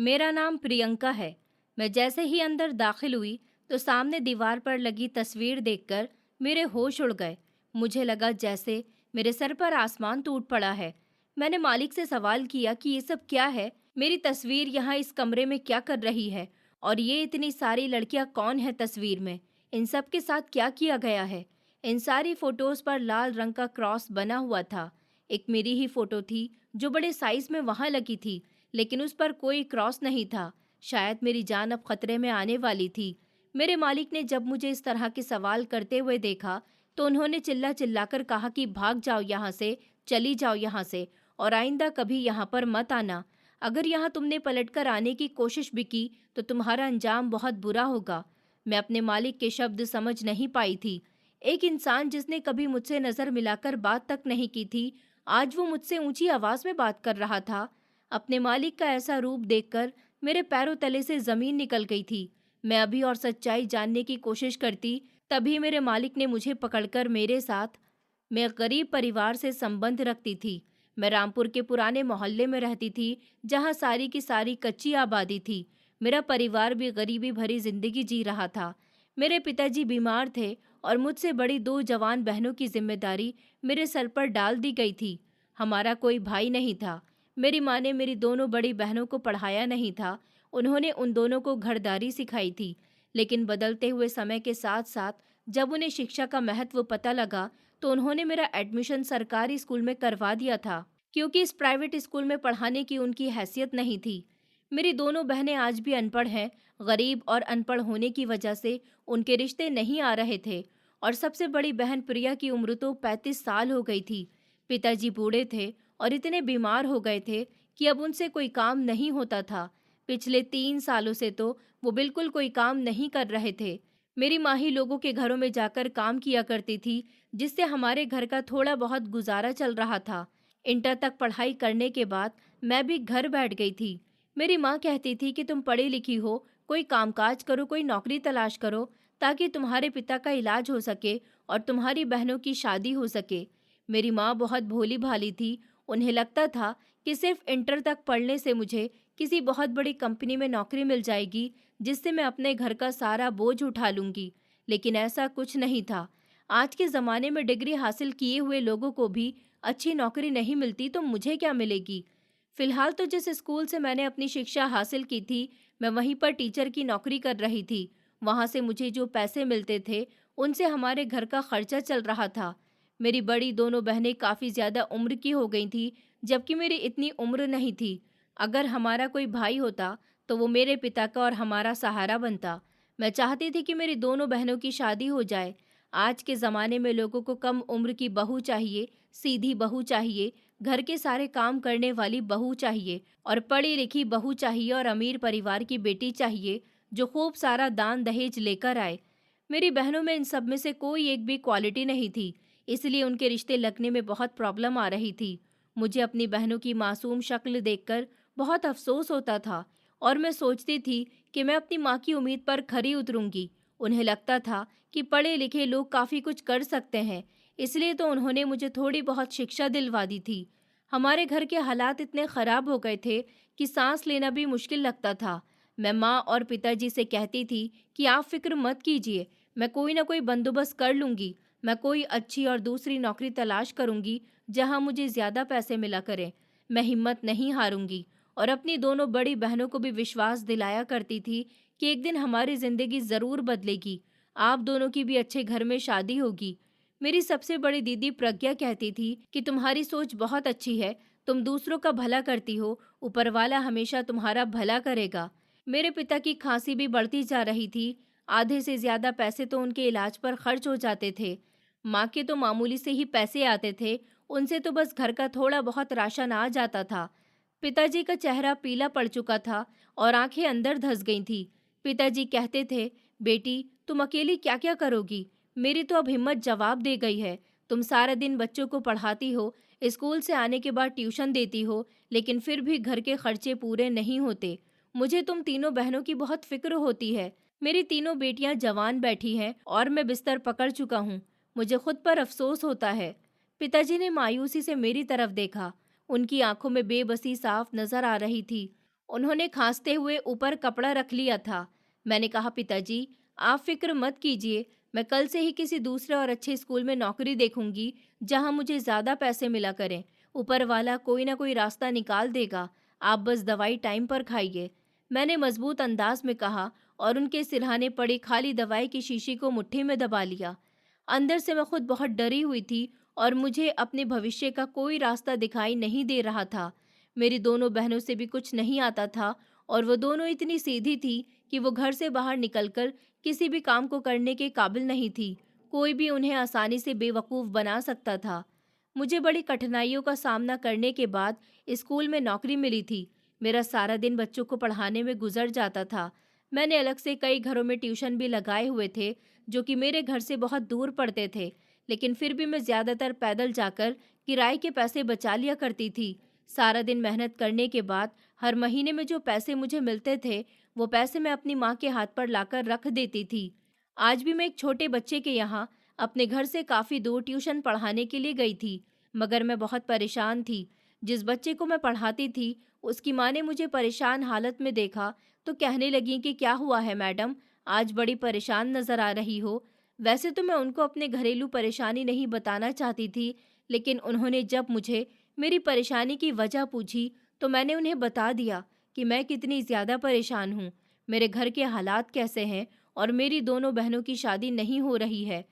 मेरा नाम प्रियंका है। मैं जैसे ही अंदर दाखिल हुई तो सामने दीवार पर लगी तस्वीर देखकर मेरे होश उड़ गए। मुझे लगा जैसे मेरे सर पर आसमान टूट पड़ा है। मैंने मालिक से सवाल किया कि ये सब क्या है, मेरी तस्वीर यहाँ इस कमरे में क्या कर रही है, और ये इतनी सारी लड़कियाँ कौन है तस्वीर में, इन सब के साथ क्या किया गया है। इन सारी फोटोज पर लाल रंग का क्रॉस बना हुआ था। एक मेरी ही फोटो थी जो बड़े साइज में वहां लगी थी, लेकिन उस पर कोई क्रॉस नहीं था। शायद मेरी जान अब खतरे में आने वाली थी। मेरे मालिक ने जब मुझे इस तरह के सवाल करते हुए देखा तो उन्होंने चिल्ला चिल्लाकर कहा कि भाग जाओ यहाँ से, चली जाओ यहाँ से, और आइंदा कभी यहाँ पर मत आना। अगर यहाँ तुमने पलटकर आने की कोशिश भी की तो तुम्हारा अंजाम बहुत बुरा होगा। मैं अपने मालिक के शब्द समझ नहीं पाई थी। एक इंसान जिसने कभी मुझसे नजर मिलाकर बात तक नहीं की थी, आज वो मुझसे ऊंची आवाज में बात कर रहा था। अपने मालिक का ऐसा रूप देखकर मेरे पैरों तले से जमीन निकल गई थी। मैं अभी और सच्चाई जानने की कोशिश करती, तभी मेरे मालिक ने मुझे पकड़कर मेरे साथ। मैं गरीब परिवार से संबंध रखती थी। मैं रामपुर के पुराने मोहल्ले में रहती थी, जहाँ सारी की सारी कच्ची आबादी थी। मेरा परिवार भी गरीबी भरी जिंदगी जी रहा था। मेरे पिताजी बीमार थे और मुझसे बड़ी दो जवान बहनों की जिम्मेदारी मेरे सर पर डाल दी गई थी। हमारा कोई भाई नहीं था। मेरी माँ ने मेरी दोनों बड़ी बहनों को पढ़ाया नहीं था। उन्होंने उन दोनों को घरदारी सिखाई थी। लेकिन बदलते हुए समय के साथ साथ जब उन्हें शिक्षा का महत्व पता लगा तो उन्होंने मेरा एडमिशन सरकारी स्कूल में करवा दिया था, क्योंकि इस प्राइवेट स्कूल में पढ़ाने की उनकी हैसियत नहीं थी। मेरी दोनों बहनें आज भी अनपढ़ हैं। गरीब और अनपढ़ होने की वजह से उनके रिश्ते नहीं आ रहे थे। और सबसे बड़ी बहन प्रिया की उम्र तो 35 साल हो गई थी। पिताजी बूढ़े थे और इतने बीमार हो गए थे कि अब उनसे कोई काम नहीं होता था। पिछले 3 सालों से तो वो बिल्कुल कोई काम नहीं कर रहे थे। मेरी माँ ही लोगों के घरों में जाकर काम किया करती थी, जिससे हमारे घर का थोड़ा बहुत गुजारा चल रहा था। इंटर तक पढ़ाई करने के बाद मैं भी घर बैठ गई थी। मेरी माँ कहती थी कि तुम पढ़ी लिखी हो, कोई कामकाज करो, कोई नौकरी तलाश करो, ताकि तुम्हारे पिता का इलाज हो सके और तुम्हारी बहनों की शादी हो सके। मेरी माँ बहुत भोली भाली थी। उन्हें लगता था कि सिर्फ इंटर तक पढ़ने से मुझे किसी बहुत बड़ी कंपनी में नौकरी मिल जाएगी, जिससे मैं अपने घर का सारा बोझ उठा लूंगी। लेकिन ऐसा कुछ नहीं था। आज के ज़माने में डिग्री हासिल किए हुए लोगों को भी अच्छी नौकरी नहीं मिलती, तो मुझे क्या मिलेगी। फिलहाल तो जिस स्कूल से मैंने अपनी शिक्षा हासिल की थी, मैं वहीं पर टीचर की नौकरी कर रही थी। वहाँ से मुझे जो पैसे मिलते थे उनसे हमारे घर का खर्चा चल रहा था। मेरी बड़ी दोनों बहनें काफ़ी ज़्यादा उम्र की हो गई थी, जबकि मेरी इतनी उम्र नहीं थी। अगर हमारा कोई भाई होता तो वो मेरे पिता का और हमारा सहारा बनता। मैं चाहती थी कि मेरी दोनों बहनों की शादी हो जाए। आज के ज़माने में लोगों को कम उम्र की बहू चाहिए, सीधी बहू चाहिए, घर के सारे काम करने वाली बहू चाहिए, और पढ़ी लिखी बहू चाहिए, और अमीर परिवार की बेटी चाहिए जो खूब सारा दान दहेज लेकर आए। मेरी बहनों में इन सब में से कोई एक भी क्वालिटी नहीं थी, इसलिए उनके रिश्ते लगने में बहुत प्रॉब्लम आ रही थी। मुझे अपनी बहनों की मासूम शक्ल देखकर बहुत अफसोस होता था, और मैं सोचती थी कि मैं अपनी माँ की उम्मीद पर खरी उतरूंगी। उन्हें लगता था कि पढ़े लिखे लोग काफ़ी कुछ कर सकते हैं, इसलिए तो उन्होंने मुझे थोड़ी बहुत शिक्षा दिलवा दी थी। हमारे घर के हालात इतने ख़राब हो गए थे कि सांस लेना भी मुश्किल लगता था। मैं माँ और पिताजी से कहती थी कि आप फिक्र मत कीजिए, मैं कोई ना कोई बंदोबस्त कर लूँगी। मैं कोई अच्छी और दूसरी नौकरी तलाश करूँगी जहाँ मुझे ज़्यादा पैसे मिला करें। मैं हिम्मत नहीं हारूंगी, और अपनी दोनों बड़ी बहनों को भी विश्वास दिलाया करती थी कि एक दिन हमारी ज़िंदगी ज़रूर बदलेगी। आप दोनों की भी अच्छे घर में शादी होगी। मेरी सबसे बड़ी दीदी प्रज्ञा कहती थी कि तुम्हारी सोच बहुत अच्छी है, तुम दूसरों का भला करती हो, ऊपर वाला हमेशा तुम्हारा भला करेगा। मेरे पिता की खांसी भी बढ़ती जा रही थी। आधे से ज़्यादा पैसे तो उनके इलाज पर खर्च हो जाते थे। माँ के तो मामूली से ही पैसे आते थे, उनसे तो बस घर का थोड़ा बहुत राशन आ जाता था। पिताजी का चेहरा पीला पड़ चुका था और आंखें अंदर धंस गई थीं। पिताजी कहते थे, बेटी तुम अकेली क्या क्या करोगी? मेरी तो अब हिम्मत जवाब दे गई है। तुम सारा दिन बच्चों को पढ़ाती हो, स्कूल से आने के बाद ट्यूशन देती हो, लेकिन फिर भी घर के खर्चे पूरे नहीं होते। मुझे तुम तीनों बहनों की बहुत फिक्र होती है। मेरी तीनों बेटियां जवान बैठी हैं और मैं बिस्तर पकड़ चुका हूँ। मुझे खुद पर अफसोस होता है। पिताजी ने मायूसी से मेरी तरफ देखा। उनकी आंखों में बेबसी साफ नजर आ रही थी। उन्होंने खांसते हुए ऊपर कपड़ा रख लिया था। मैंने कहा, पिताजी, आप फिक्र मत कीजिए, मैं कल से ही किसी दूसरे और अच्छे स्कूल में नौकरी देखूंगी जहां मुझे ज़्यादा पैसे मिला करें। ऊपर वाला कोई ना कोई रास्ता निकाल देगा, आप बस दवाई टाइम पर खाइए। मैंने मजबूत अंदाज में कहा और उनके सिरहाने पड़ी खाली दवाई की शीशी को मुट्ठी में दबा लिया। अंदर से मैं खुद बहुत डरी हुई थी और मुझे अपने भविष्य का कोई रास्ता दिखाई नहीं दे रहा था। मेरी दोनों बहनों से भी कुछ नहीं आता था और वो दोनों इतनी सीधी थी कि वो घर से बाहर निकलकर किसी भी काम को करने के काबिल नहीं थी। कोई भी उन्हें आसानी से बेवकूफ़ बना सकता था। मुझे बड़ी कठिनाइयों का सामना करने के बाद स्कूल में नौकरी मिली थी। मेरा सारा दिन बच्चों को पढ़ाने में गुजर जाता था। मैंने अलग से कई घरों में ट्यूशन भी लगाए हुए थे जो कि मेरे घर से बहुत दूर पड़ते थे, लेकिन फिर भी मैं ज़्यादातर पैदल जाकर किराए के पैसे बचा लिया करती थी। सारा दिन मेहनत करने के बाद हर महीने में जो पैसे मुझे मिलते थे, वो पैसे मैं अपनी माँ के हाथ पर लाकर रख देती थी। आज भी मैं एक छोटे बच्चे के यहाँ अपने घर से काफ़ी दूर ट्यूशन पढ़ाने के लिए गई थी, मगर मैं बहुत परेशान थी। जिस बच्चे को मैं पढ़ाती थी, उसकी माँ ने मुझे परेशान हालत में देखा तो कहने लगी कि क्या हुआ है मैडम, आज बड़ी परेशान नज़र आ रही हो। वैसे तो मैं उनको अपने घरेलू परेशानी नहीं बताना चाहती थी, लेकिन उन्होंने जब मुझे मेरी परेशानी की वजह पूछी तो मैंने उन्हें बता दिया कि मैं कितनी ज़्यादा परेशान हूँ, मेरे घर के हालात कैसे हैं और मेरी दोनों बहनों की शादी नहीं हो रही है।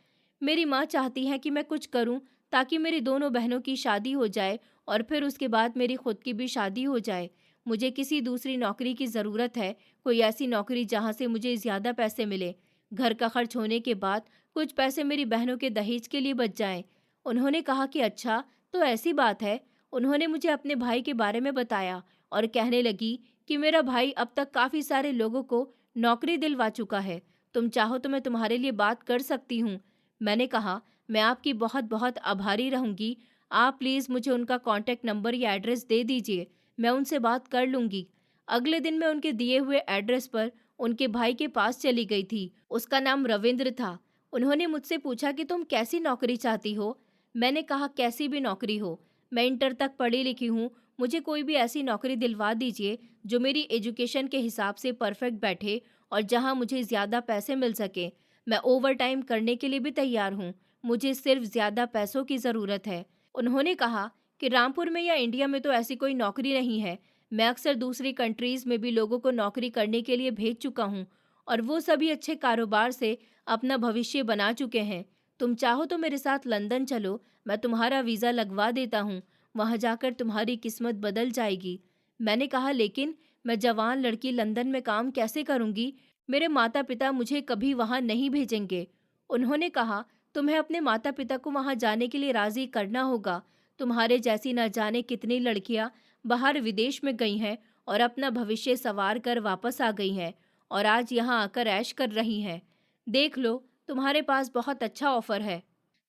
मेरी माँ चाहती है कि मैं कुछ करूँ ताकि मेरी दोनों बहनों की शादी हो जाए और फिर उसके बाद मेरी खुद की भी शादी हो जाए। मुझे किसी दूसरी नौकरी की ज़रूरत है, कोई ऐसी नौकरी जहाँ से मुझे ज़्यादा पैसे मिले। घर का खर्च होने के बाद कुछ पैसे मेरी बहनों के दहेज के लिए बच जाएं। उन्होंने कहा कि अच्छा, तो ऐसी बात है। उन्होंने मुझे अपने भाई के बारे में बताया और कहने लगी कि मेरा भाई अब तक काफ़ी सारे लोगों को नौकरी दिलवा चुका है। तुम चाहो तो मैं तुम्हारे लिए बात कर सकती हूँ। मैंने कहा, मैं आपकी बहुत बहुत आभारी रहूँगी। आप प्लीज़ मुझे उनका कॉन्टैक्ट नंबर या एड्रेस दे दीजिए, मैं उनसे बात कर लूँगी। अगले दिन मैं उनके दिए हुए एड्रेस पर उनके भाई के पास चली गई थी। उसका नाम रविंद्र था। उन्होंने मुझसे पूछा कि तुम कैसी नौकरी चाहती हो? मैंने कहा, कैसी भी नौकरी हो, मैं इंटर तक पढ़ी लिखी हूँ, मुझे कोई भी ऐसी नौकरी दिलवा दीजिए जो मेरी एजुकेशन के हिसाब से परफेक्ट बैठे और जहाँ मुझे ज़्यादा पैसे मिल सके। मैं ओवर टाइम करने के लिए भी तैयार हूँ, मुझे सिर्फ ज़्यादा पैसों की ज़रूरत है। उन्होंने कहा कि रामपुर में या इंडिया में तो ऐसी कोई नौकरी नहीं है। मैं अक्सर दूसरी कंट्रीज़ में भी लोगों को नौकरी करने के लिए भेज चुका हूँ और वो सभी अच्छे कारोबार से अपना भविष्य बना चुके हैं। तुम चाहो तो मेरे साथ लंदन चलो, मैं तुम्हारा वीज़ा लगवा देता हूँ, वहाँ जाकर तुम्हारी किस्मत बदल जाएगी। मैंने कहा, लेकिन मैं जवान लड़की लंदन में काम कैसे करूँगी? मेरे माता पिता मुझे कभी वहाँ नहीं भेजेंगे। उन्होंने कहा, तुम्हें अपने माता पिता को वहाँ जाने के लिए राज़ी करना होगा। तुम्हारे जैसी न जाने कितनी लड़कियाँ बाहर विदेश में गई हैं और अपना भविष्य संवार कर वापस आ गई हैं और आज यहाँ आकर ऐश कर रही हैं। देख लो, तुम्हारे पास बहुत अच्छा ऑफर है,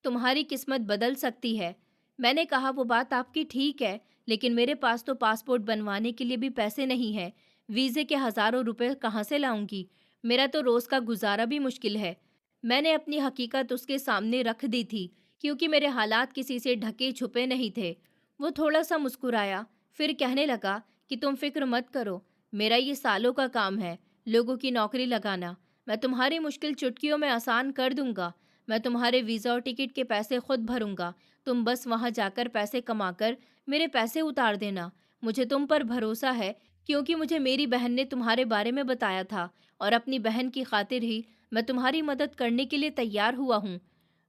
तुम्हारी किस्मत बदल सकती है। मैंने कहा, वो बात आपकी ठीक है, लेकिन मेरे पास तो पासपोर्ट बनवाने के लिए भी पैसे नहीं हैं। वीज़े के हज़ारों रुपए कहाँ से लाऊंगी? मेरा तो रोज़ का गुजारा भी मुश्किल है। मैंने अपनी हकीकत उसके सामने रख दी थी, क्योंकि मेरे हालात किसी से ढके छुपे नहीं थे। वो थोड़ा सा मुस्कुराया, फिर कहने लगा कि तुम फिक्र मत करो, मेरा ये सालों का काम है, लोगों की नौकरी लगाना। मैं तुम्हारी मुश्किल चुटकियों में आसान कर दूंगा। मैं तुम्हारे वीज़ा और टिकट के पैसे खुद भरूंगा। तुम बस वहां जाकर पैसे कमाकर मेरे पैसे उतार देना। मुझे तुम पर भरोसा है, क्योंकि मुझे मेरी बहन ने तुम्हारे बारे में बताया था और अपनी बहन की खातिर ही मैं तुम्हारी मदद करने के लिए तैयार हुआ हूँ।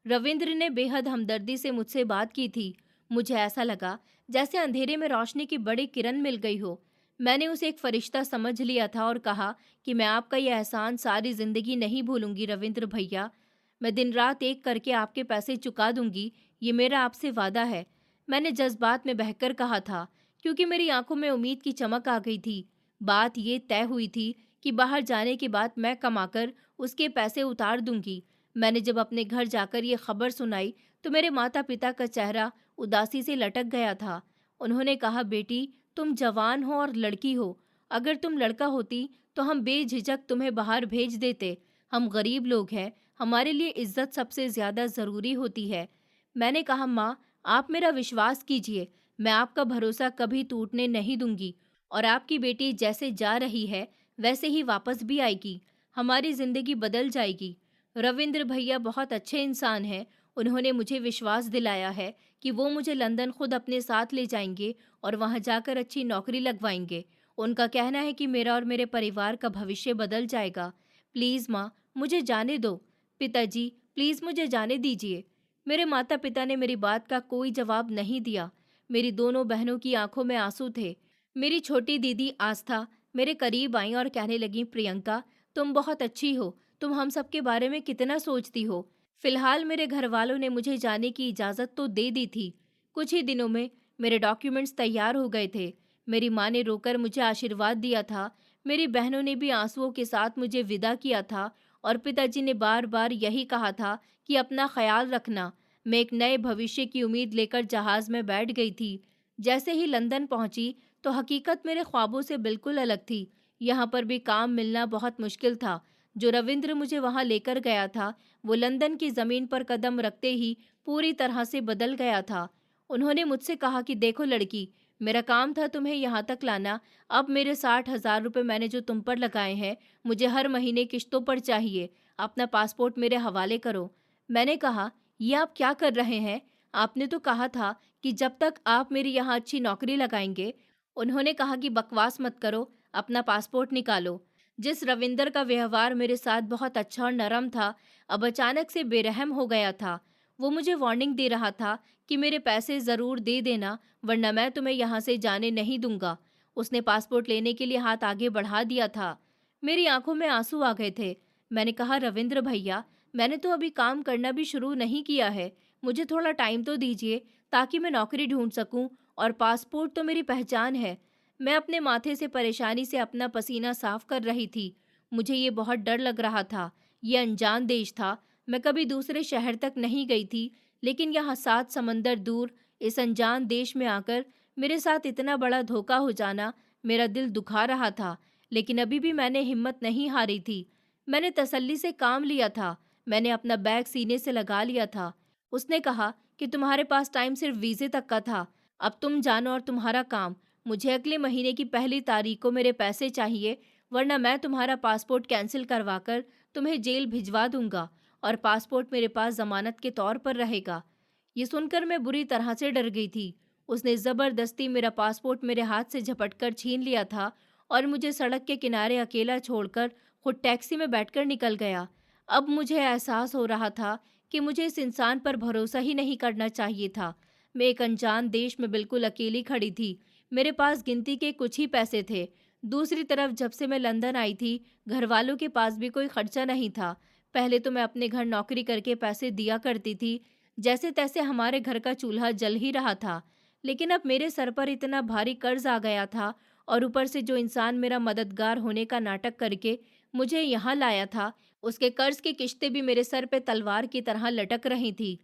रविंद्र ने बेहद हमदर्दी से मुझसे बात की थी। मुझे ऐसा लगा जैसे अंधेरे में रोशनी की बड़ी किरण मिल गई हो। मैंने उसे एक फरिश्ता समझ लिया था और कहा कि मैं आपका यह एहसान सारी जिंदगी नहीं भूलूंगी रविंद्र भैया। मैं दिन रात एक करके आपके पैसे चुका दूंगी, ये मेरा आपसे वादा है। मैंने जज्बात में बहकर कहा था, क्योंकि मेरी आंखों में उम्मीद की चमक आ गई थी। बात ये तय हुई थी कि बाहर जाने के बाद मैं कमाकर उसके पैसे उतार दूंगी। मैंने जब अपने घर जाकर ये खबर सुनाई तो मेरे माता पिता का चेहरा उदासी से लटक गया था। उन्होंने कहा, बेटी, तुम जवान हो और लड़की हो, अगर तुम लड़का होती तो हम बेझिझक तुम्हें बाहर भेज देते। हम गरीब लोग हैं, हमारे लिए इज्जत सबसे ज़्यादा ज़रूरी होती है। मैंने कहा, माँ, आप मेरा विश्वास कीजिए, मैं आपका भरोसा कभी टूटने नहीं दूंगी। और आपकी बेटी जैसे जा रही है वैसे ही वापस भी आएगी। हमारी जिंदगी बदल जाएगी। रविंद्र भैया बहुत अच्छे इंसान हैं। उन्होंने मुझे विश्वास दिलाया है कि वो मुझे लंदन खुद अपने साथ ले जाएंगे और वहां जाकर अच्छी नौकरी लगवाएंगे। उनका कहना है कि मेरा और मेरे परिवार का भविष्य बदल जाएगा। प्लीज माँ, मुझे जाने दो। पिताजी, प्लीज मुझे जाने दीजिए। मेरे माता पिता ने मेरी बात का कोई जवाब नहीं दिया। मेरी दोनों बहनों की आंखों में आंसू थे। मेरी छोटी दीदी आस्था मेरे करीब आई और कहने लगी, प्रियंका, तुम बहुत अच्छी हो। तुम हम सबके बारे में कितना सोचती हो। फिलहाल मेरे घर वालों ने मुझे जाने की इजाज़त तो दे दी थी। कुछ ही दिनों में मेरे डॉक्यूमेंट्स तैयार हो गए थे। मेरी माँ ने रोकर मुझे आशीर्वाद दिया था। मेरी बहनों ने भी आंसुओं के साथ मुझे विदा किया था और पिताजी ने बार बार यही कहा था कि अपना ख्याल रखना। मैं एक नए भविष्य की उम्मीद लेकर जहाज में बैठ गई थी। जैसे ही लंदन पहुंची तो हकीकत मेरे ख्वाबों से बिल्कुल अलग थी। यहाँ पर भी काम मिलना बहुत मुश्किल था। जो रविंद्र मुझे वहाँ लेकर गया था, वो लंदन की ज़मीन पर कदम रखते ही पूरी तरह से बदल गया था। उन्होंने मुझसे कहा कि देखो लड़की, मेरा काम था तुम्हें यहाँ तक लाना। अब मेरे 60,000 रुपये मैंने जो तुम पर लगाए हैं, मुझे हर महीने किश्तों पर चाहिए। अपना पासपोर्ट मेरे हवाले करो। मैंने कहा, ये आप क्या कर रहे हैं? आपने तो कहा था कि जब तक आप मेरी यहाँ अच्छी नौकरी लगाएंगे। उन्होंने कहा कि बकवास मत करो, अपना पासपोर्ट निकालो। जिस रविंदर का व्यवहार मेरे साथ बहुत अच्छा और नरम था, अब अचानक से बेरहम हो गया था। वो मुझे वार्निंग दे रहा था कि मेरे पैसे ज़रूर दे देना, वरना मैं तुम्हें यहाँ से जाने नहीं दूंगा। उसने पासपोर्ट लेने के लिए हाथ आगे बढ़ा दिया था। मेरी आंखों में आंसू आ गए थे। मैंने कहा, रविंद्र भैया, मैंने तो अभी काम करना भी शुरू नहीं किया है। मुझे थोड़ा टाइम तो दीजिए ताकि मैं नौकरी ढूंढ सकूं, और पासपोर्ट तो मेरी पहचान है। मैं अपने माथे से परेशानी से अपना पसीना साफ कर रही थी। मुझे ये बहुत डर लग रहा था। ये अनजान देश था। मैं कभी दूसरे शहर तक नहीं गई थी, लेकिन यहाँ 7 समंदर दूर इस अनजान देश में आकर मेरे साथ इतना बड़ा धोखा हो जाना मेरा दिल दुखा रहा था। लेकिन अभी भी मैंने हिम्मत नहीं हारी थी। मैंने तसल्ली से काम लिया था। मैंने अपना बैग सीने से लगा लिया था। उसने कहा कि तुम्हारे पास टाइम सिर्फ वीज़े तक का था। अब तुम जानो और तुम्हारा काम। मुझे अगले महीने की पहली तारीख को मेरे पैसे चाहिए, वरना मैं तुम्हारा पासपोर्ट कैंसिल करवाकर तुम्हें जेल भिजवा दूंगा और पासपोर्ट मेरे पास जमानत के तौर पर रहेगा। ये सुनकर मैं बुरी तरह से डर गई थी। उसने ज़बरदस्ती मेरा पासपोर्ट मेरे हाथ से झपटकर छीन लिया था और मुझे सड़क के किनारे अकेला छोड़कर खुद टैक्सी में बैठकर निकल गया। अब मुझे एहसास हो रहा था कि मुझे इस इंसान पर भरोसा ही नहीं करना चाहिए था। मैं एक अनजान देश में बिल्कुल अकेली खड़ी थी। मेरे पास गिनती के कुछ ही पैसे थे। दूसरी तरफ जब से मैं लंदन आई थी, घर वालों के पास भी कोई खर्चा नहीं था। पहले तो मैं अपने घर नौकरी करके पैसे दिया करती थी। जैसे तैसे हमारे घर का चूल्हा जल ही रहा था। लेकिन अब मेरे सर पर इतना भारी कर्ज आ गया था, और ऊपर से जो इंसान मेरा मददगार होने का नाटक करके मुझे यहाँ लाया था, उसके कर्ज की किश्तें भी मेरे सर पे तलवार की तरह लटक रही थी।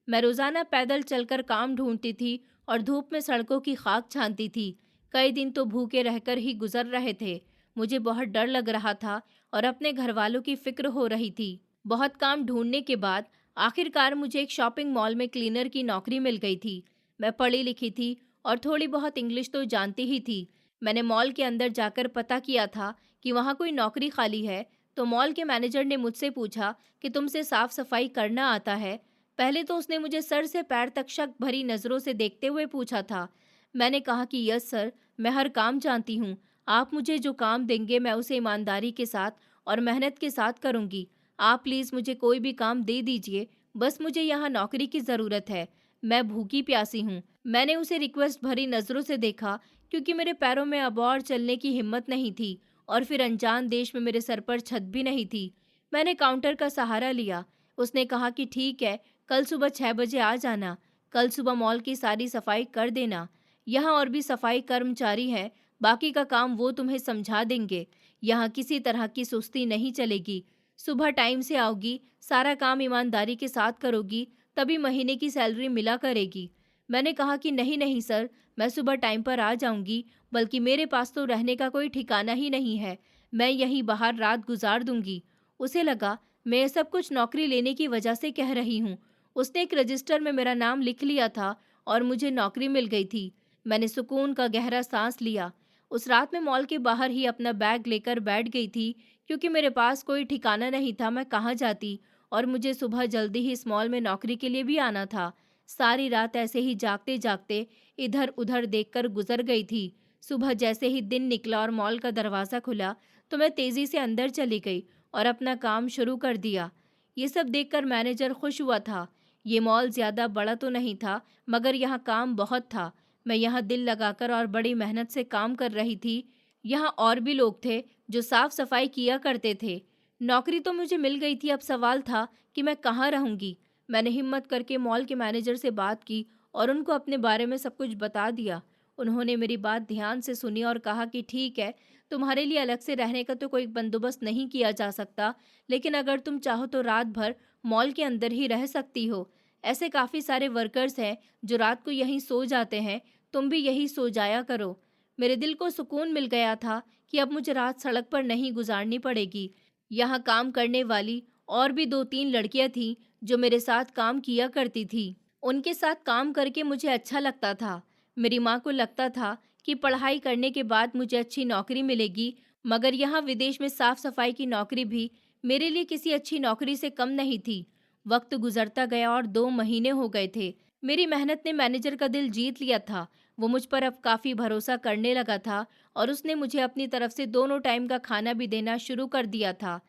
मैं रोजाना पैदल चलकर काम ढूंढती थी और धूप में सड़कों की खाक छानती थी। कई दिन तो भूखे रहकर ही गुजर रहे थे। मुझे बहुत डर लग रहा था और अपने घर वालों की फिक्र हो रही थी। बहुत काम ढूंढने के बाद आखिरकार मुझे एक शॉपिंग मॉल में क्लीनर की नौकरी मिल गई थी। मैं पढ़ी लिखी थी और थोड़ी बहुत इंग्लिश तो जानती ही थी। मैंने मॉल के अंदर जाकर पता किया था कि वहाँ कोई नौकरी खाली है। तो मॉल के मैनेजर ने मुझसे पूछा कि तुमसे साफ सफाई करना आता है। पहले तो उसने मुझे सर से पैर तक शक भरी नज़रों से देखते हुए पूछा था। मैंने कहा कि यस सर, मैं हर काम जानती हूँ। आप मुझे जो काम देंगे मैं उसे ईमानदारी के साथ और मेहनत के साथ करूँगी। आप प्लीज़ मुझे कोई भी काम दे दीजिए। बस मुझे यहाँ नौकरी की ज़रूरत है। मैं भूखी प्यासी हूँ। मैंने उसे रिक्वेस्ट भरी नज़रों से देखा, क्योंकि मेरे पैरों में अब और चलने की हिम्मत नहीं थी, और फिर अनजान देश में मेरे सर पर छत भी नहीं थी। मैंने काउंटर का सहारा लिया। उसने कहा कि ठीक है, कल सुबह 6 बजे आ जाना। कल सुबह मॉल की सारी सफाई कर देना। यहाँ और भी सफाई कर्मचारी हैं, बाकी का काम वो तुम्हें समझा देंगे। यहाँ किसी तरह की सुस्ती नहीं चलेगी। सुबह टाइम से आओगी, सारा काम ईमानदारी के साथ करोगी, तभी महीने की सैलरी मिला करेगी। मैंने कहा कि नहीं नहीं सर, मैं सुबह टाइम पर आ जाऊंगी, बल्कि मेरे पास तो रहने का कोई ठिकाना ही नहीं है। मैं यहीं बाहर रात गुजार दूंगी। उसे लगा मैं ये सब कुछ नौकरी लेने की वजह से कह रही हूँ। उसने एक रजिस्टर में मेरा नाम लिख लिया था और मुझे नौकरी मिल गई थी। मैंने सुकून का गहरा सांस लिया। उस रात मैं मॉल के बाहर ही अपना बैग लेकर बैठ गई थी, क्योंकि मेरे पास कोई ठिकाना नहीं था मैं कहाँ जाती, और मुझे सुबह जल्दी ही इस मॉल में नौकरी के लिए भी आना था। सारी रात ऐसे ही जागते जागते इधर उधर देखकर गुजर गई थी। सुबह जैसे ही दिन निकला और मॉल का दरवाज़ा खुला, तो मैं तेज़ी से अंदर चली गई और अपना काम शुरू कर दिया। ये सब देखकर मैनेजर खुश हुआ था। ये मॉल ज़्यादा बड़ा तो नहीं था, मगर यहाँ काम बहुत था। मैं यहाँ दिल लगाकर और बड़ी मेहनत से काम कर रही थी। यहाँ और भी लोग थे जो साफ सफाई किया करते थे। नौकरी तो मुझे मिल गई थी, अब सवाल था कि मैं कहाँ रहूँगी। मैंने हिम्मत करके मॉल के मैनेजर से बात की और उनको अपने बारे में सब कुछ बता दिया। उन्होंने मेरी बात ध्यान से सुनी और कहा कि ठीक है, तुम्हारे लिए अलग से रहने का तो कोई बंदोबस्त नहीं किया जा सकता, लेकिन अगर तुम चाहो तो रात भर मॉल के अंदर ही रह सकती हो। ऐसे काफ़ी सारे वर्कर्स हैं जो रात को यहीं सो जाते हैं, तुम भी यहीं सो जाया करो। मेरे दिल को सुकून मिल गया था कि अब मुझे रात सड़क पर नहीं गुजारनी पड़ेगी। यहाँ काम करने वाली और भी 2-3 लड़कियाँ थीं जो मेरे साथ काम किया करती थी। उनके साथ काम करके मुझे अच्छा लगता था। मेरी माँ को लगता था कि पढ़ाई करने के बाद मुझे अच्छी नौकरी मिलेगी, मगर यहाँ विदेश में साफ सफाई की नौकरी भी मेरे लिए किसी अच्छी नौकरी से कम नहीं थी। वक्त गुजरता गया और 2 महीने हो गए थे। मेरी मेहनत ने मैनेजर का दिल जीत लिया था। वो मुझ पर अब काफ़ी भरोसा करने लगा था और उसने मुझे अपनी तरफ से दोनों टाइम का खाना भी देना शुरू कर दिया था।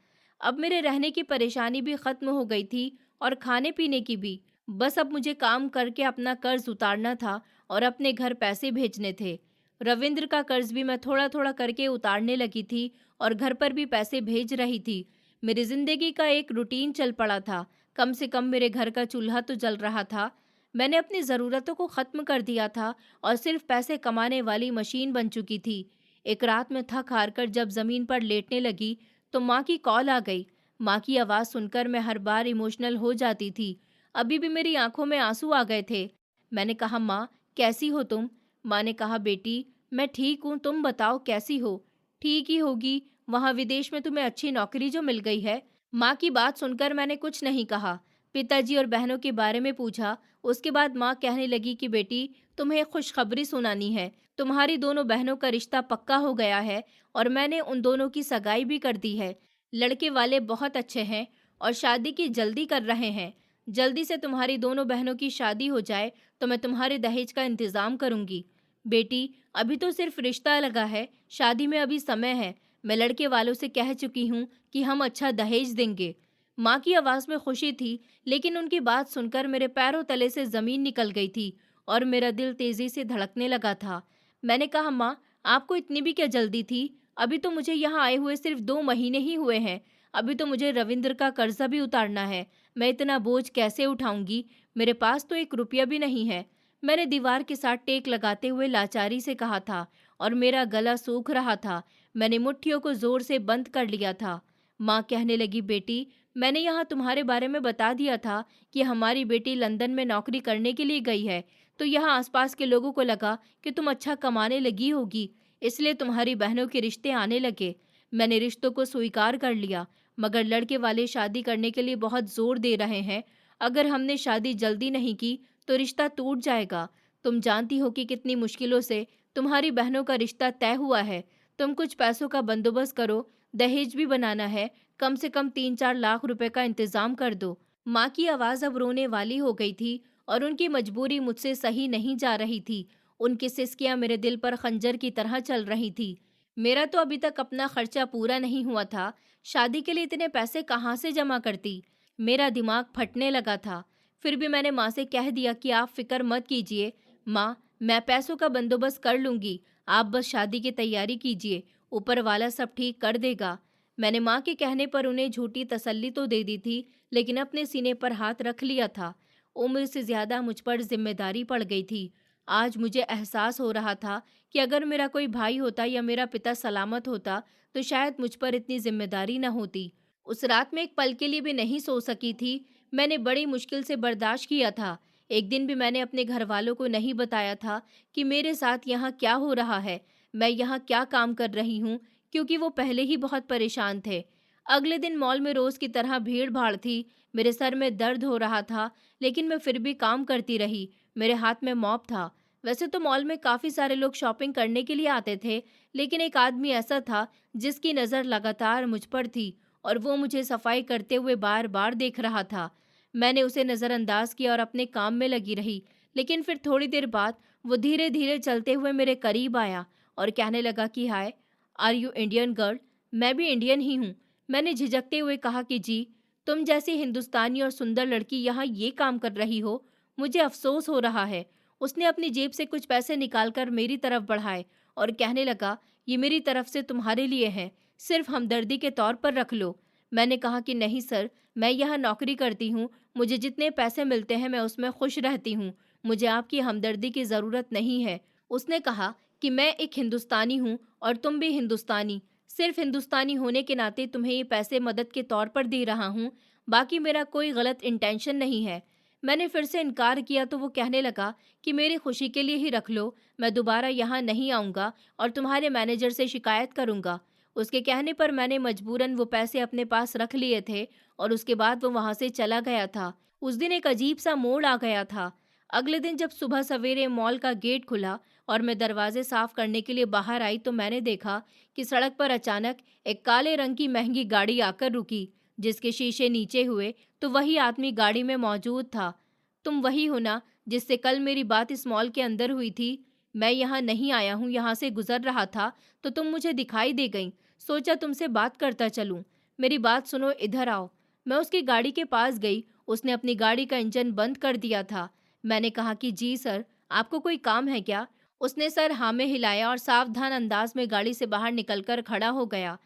अब मेरे रहने की परेशानी भी ख़त्म हो गई थी और खाने पीने की भी। बस अब मुझे काम करके अपना कर्ज उतारना था और अपने घर पैसे भेजने थे। रविंद्र का कर्ज भी मैं थोड़ा थोड़ा करके उतारने लगी थी और घर पर भी पैसे भेज रही थी। मेरी ज़िंदगी का एक रूटीन चल पड़ा था। कम से कम मेरे घर का चूल्हा तो जल रहा था। मैंने अपनी ज़रूरतों को ख़त्म कर दिया था और सिर्फ पैसे कमाने वाली मशीन बन चुकी थी। एक रात में थक हार कर जब ज़मीन पर लेटने लगी, तो माँ की कॉल आ गई। माँ की आवाज़ सुनकर मैं हर बार इमोशनल हो जाती थी। अभी भी मेरी आंखों में आंसू आ गए थे। मैंने कहा, माँ कैसी हो तुम? माँ ने कहा, बेटी मैं ठीक हूँ, तुम बताओ कैसी हो? ठीक ही होगी, वहाँ विदेश में तुम्हें अच्छी नौकरी जो मिल गई है। माँ की बात सुनकर मैंने कुछ नहीं कहा। पिताजी और बहनों के बारे में पूछा। उसके बाद माँ कहने लगी कि बेटी तुम्हें एक खुशखबरी सुनानी है। तुम्हारी दोनों बहनों का रिश्ता पक्का हो गया है और मैंने उन दोनों की सगाई भी कर दी है। लड़के वाले बहुत अच्छे हैं और शादी की जल्दी कर रहे हैं। जल्दी से तुम्हारी दोनों बहनों की शादी हो जाए तो मैं तुम्हारे दहेज का इंतज़ाम करूँगी। बेटी अभी तो सिर्फ रिश्ता लगा है, शादी में अभी समय है। मैं लड़के वालों से कह चुकी हूँ कि हम अच्छा दहेज देंगे। माँ की आवाज़ में खुशी थी, लेकिन उनकी बात सुनकर मेरे पैरों तले से ज़मीन निकल गई थी और मेरा दिल तेज़ी से धड़कने लगा था। मैंने कहा, माँ आपको इतनी भी क्या जल्दी थी? अभी तो मुझे यहाँ आए हुए सिर्फ 2 महीने ही हुए हैं। अभी तो मुझे रविंद्र का कर्जा भी उतारना है। मैं इतना बोझ कैसे उठाऊंगी? मेरे पास तो 1 रुपया भी नहीं है। मैंने दीवार के साथ टेक लगाते हुए लाचारी से कहा था और मेरा गला सूख रहा था। मैंने मुट्ठियों को जोर से बंद कर लिया था। माँ कहने लगी, बेटी मैंने यहाँ तुम्हारे बारे में बता दिया था कि हमारी बेटी लंदन में नौकरी करने के लिए गई है, तो यहाँ आसपास के लोगों को लगा कि तुम अच्छा कमाने लगी होगी, इसलिए तुम्हारी बहनों के रिश्ते आने लगे। मैंने रिश्तों को स्वीकार कर लिया, मगर लड़के वाले शादी करने के लिए बहुत जोर दे रहे हैं। अगर हमने शादी जल्दी नहीं की तो रिश्ता टूट जाएगा। तुम जानती हो कि कितनी मुश्किलों से तुम्हारी बहनों का रिश्ता तय हुआ है। तुम कुछ पैसों का बंदोबस्त करो, दहेज भी बनाना है, कम से कम 3-4 लाख रुपए का इंतजाम कर दो। माँ की आवाज़ अब रोने वाली हो गई थी और उनकी मजबूरी मुझसे सही नहीं जा रही थी। उनकी सिसकियाँ मेरे दिल पर खंजर की तरह चल रही थी। मेरा तो अभी तक अपना खर्चा पूरा नहीं हुआ था। शादी के लिए इतने पैसे कहाँ से जमा करती? मेरा दिमाग फटने लगा था। फिर भी मैंने माँ से कह दिया कि आप फिक्र मत कीजिए। माँ मैं पैसों का बंदोबस्त कर लूँगी, आप बस शादी की तैयारी कीजिए, ऊपर वाला सब ठीक कर देगा। मैंने माँ के कहने पर उन्हें झूठी तसल्ली तो दे दी थी, लेकिन अपने सीने पर हाथ रख लिया था। उम्र से ज्यादा मुझ पर जिम्मेदारी पड़ गई थी। आज मुझे एहसास हो रहा था कि अगर मेरा कोई भाई होता या मेरा पिता सलामत होता तो शायद मुझ पर इतनी जिम्मेदारी न होती। उस रात में एक पल के लिए भी नहीं सो सकी थी। मैंने बड़ी मुश्किल से बर्दाश्त किया था। एक दिन भी मैंने अपने घर वालों को नहीं बताया था कि मेरे साथ यहाँ क्या हो रहा है, मैं यहाँ क्या काम कर रही हूँ, क्योंकि वो पहले ही बहुत परेशान थे। अगले दिन मॉल में रोज की तरह भीड़ भाड़ थी। मेरे सर में दर्द हो रहा था, लेकिन मैं फिर भी काम करती रही। मेरे हाथ में मॉप था। वैसे तो मॉल में काफ़ी सारे लोग शॉपिंग करने के लिए आते थे, लेकिन एक आदमी ऐसा था जिसकी नज़र लगातार मुझ पर थी और वो मुझे सफाई करते हुए बार-बार देख रहा था। मैंने उसे नज़रअंदाज किया और अपने काम में लगी रही, लेकिन फिर थोड़ी देर बाद वो धीरे-धीरे चलते हुए मेरे करीब आया और कहने लगा कि हाय, आर यू इंडियन गर्ल? मैं भी इंडियन ही हूँ। मैंने झिझकते हुए कहा कि जी, तुम जैसी हिंदुस्तानी और सुंदर लड़की यहाँ ये काम कर रही हो, मुझे अफ़सोस हो रहा है। उसने अपनी जेब से कुछ पैसे निकालकर मेरी तरफ बढ़ाए और कहने लगा, ये मेरी तरफ से तुम्हारे लिए है, सिर्फ हमदर्दी के तौर पर रख लो। मैंने कहा कि नहीं सर, मैं यहाँ नौकरी करती हूँ, मुझे जितने पैसे मिलते हैं मैं उसमें खुश रहती हूँ, मुझे आपकी हमदर्दी की ज़रूरत नहीं है। उसने कहा कि मैं एक हिंदुस्तानी हूँ और तुम भी हिंदुस्तानी, सिर्फ हिंदुस्तानी होने के नाते तुम्हें ये पैसे मदद के तौर पर दे रहा हूँ, बाकी मेरा कोई गलत इंटेंशन नहीं है। मैंने फिर से इनकार किया तो वो कहने लगा कि मेरी खुशी के लिए ही रख लो, मैं दोबारा यहाँ नहीं आऊँगा और तुम्हारे मैनेजर से शिकायत करूँगा। उसके कहने पर मैंने मजबूरन वो पैसे अपने पास रख लिए थे और उसके बाद वो वहाँ से चला गया था। उस दिन एक अजीब सा मोड़ आ गया था। अगले दिन जब सुबह सवेरे मॉल का गेट खुला और मैं दरवाजे साफ करने के लिए बाहर आई तो मैंने देखा कि सड़क पर अचानक एक काले रंग की महंगी गाड़ी आकर रुकी, जिसके शीशे नीचे हुए तो वही आदमी गाड़ी में मौजूद था। तुम वही हो ना जिससे कल मेरी बात इस मॉल के अंदर हुई थी? मैं यहाँ नहीं आया हूँ, यहाँ से गुजर रहा था तो तुम मुझे दिखाई दे गई। सोचा तुमसे बात करता चलूं। मेरी बात सुनो, इधर आओ। मैं उसकी गाड़ी के पास गई। उसने अपनी गाड़ी का इंजन बंद कर दिया था। मैंने कहा कि जी सर, आपको कोई काम है क्या? उसने सर हाँ में हिलाया और सावधान अंदाज में गाड़ी से बाहर निकलकर खड़ा हो गया।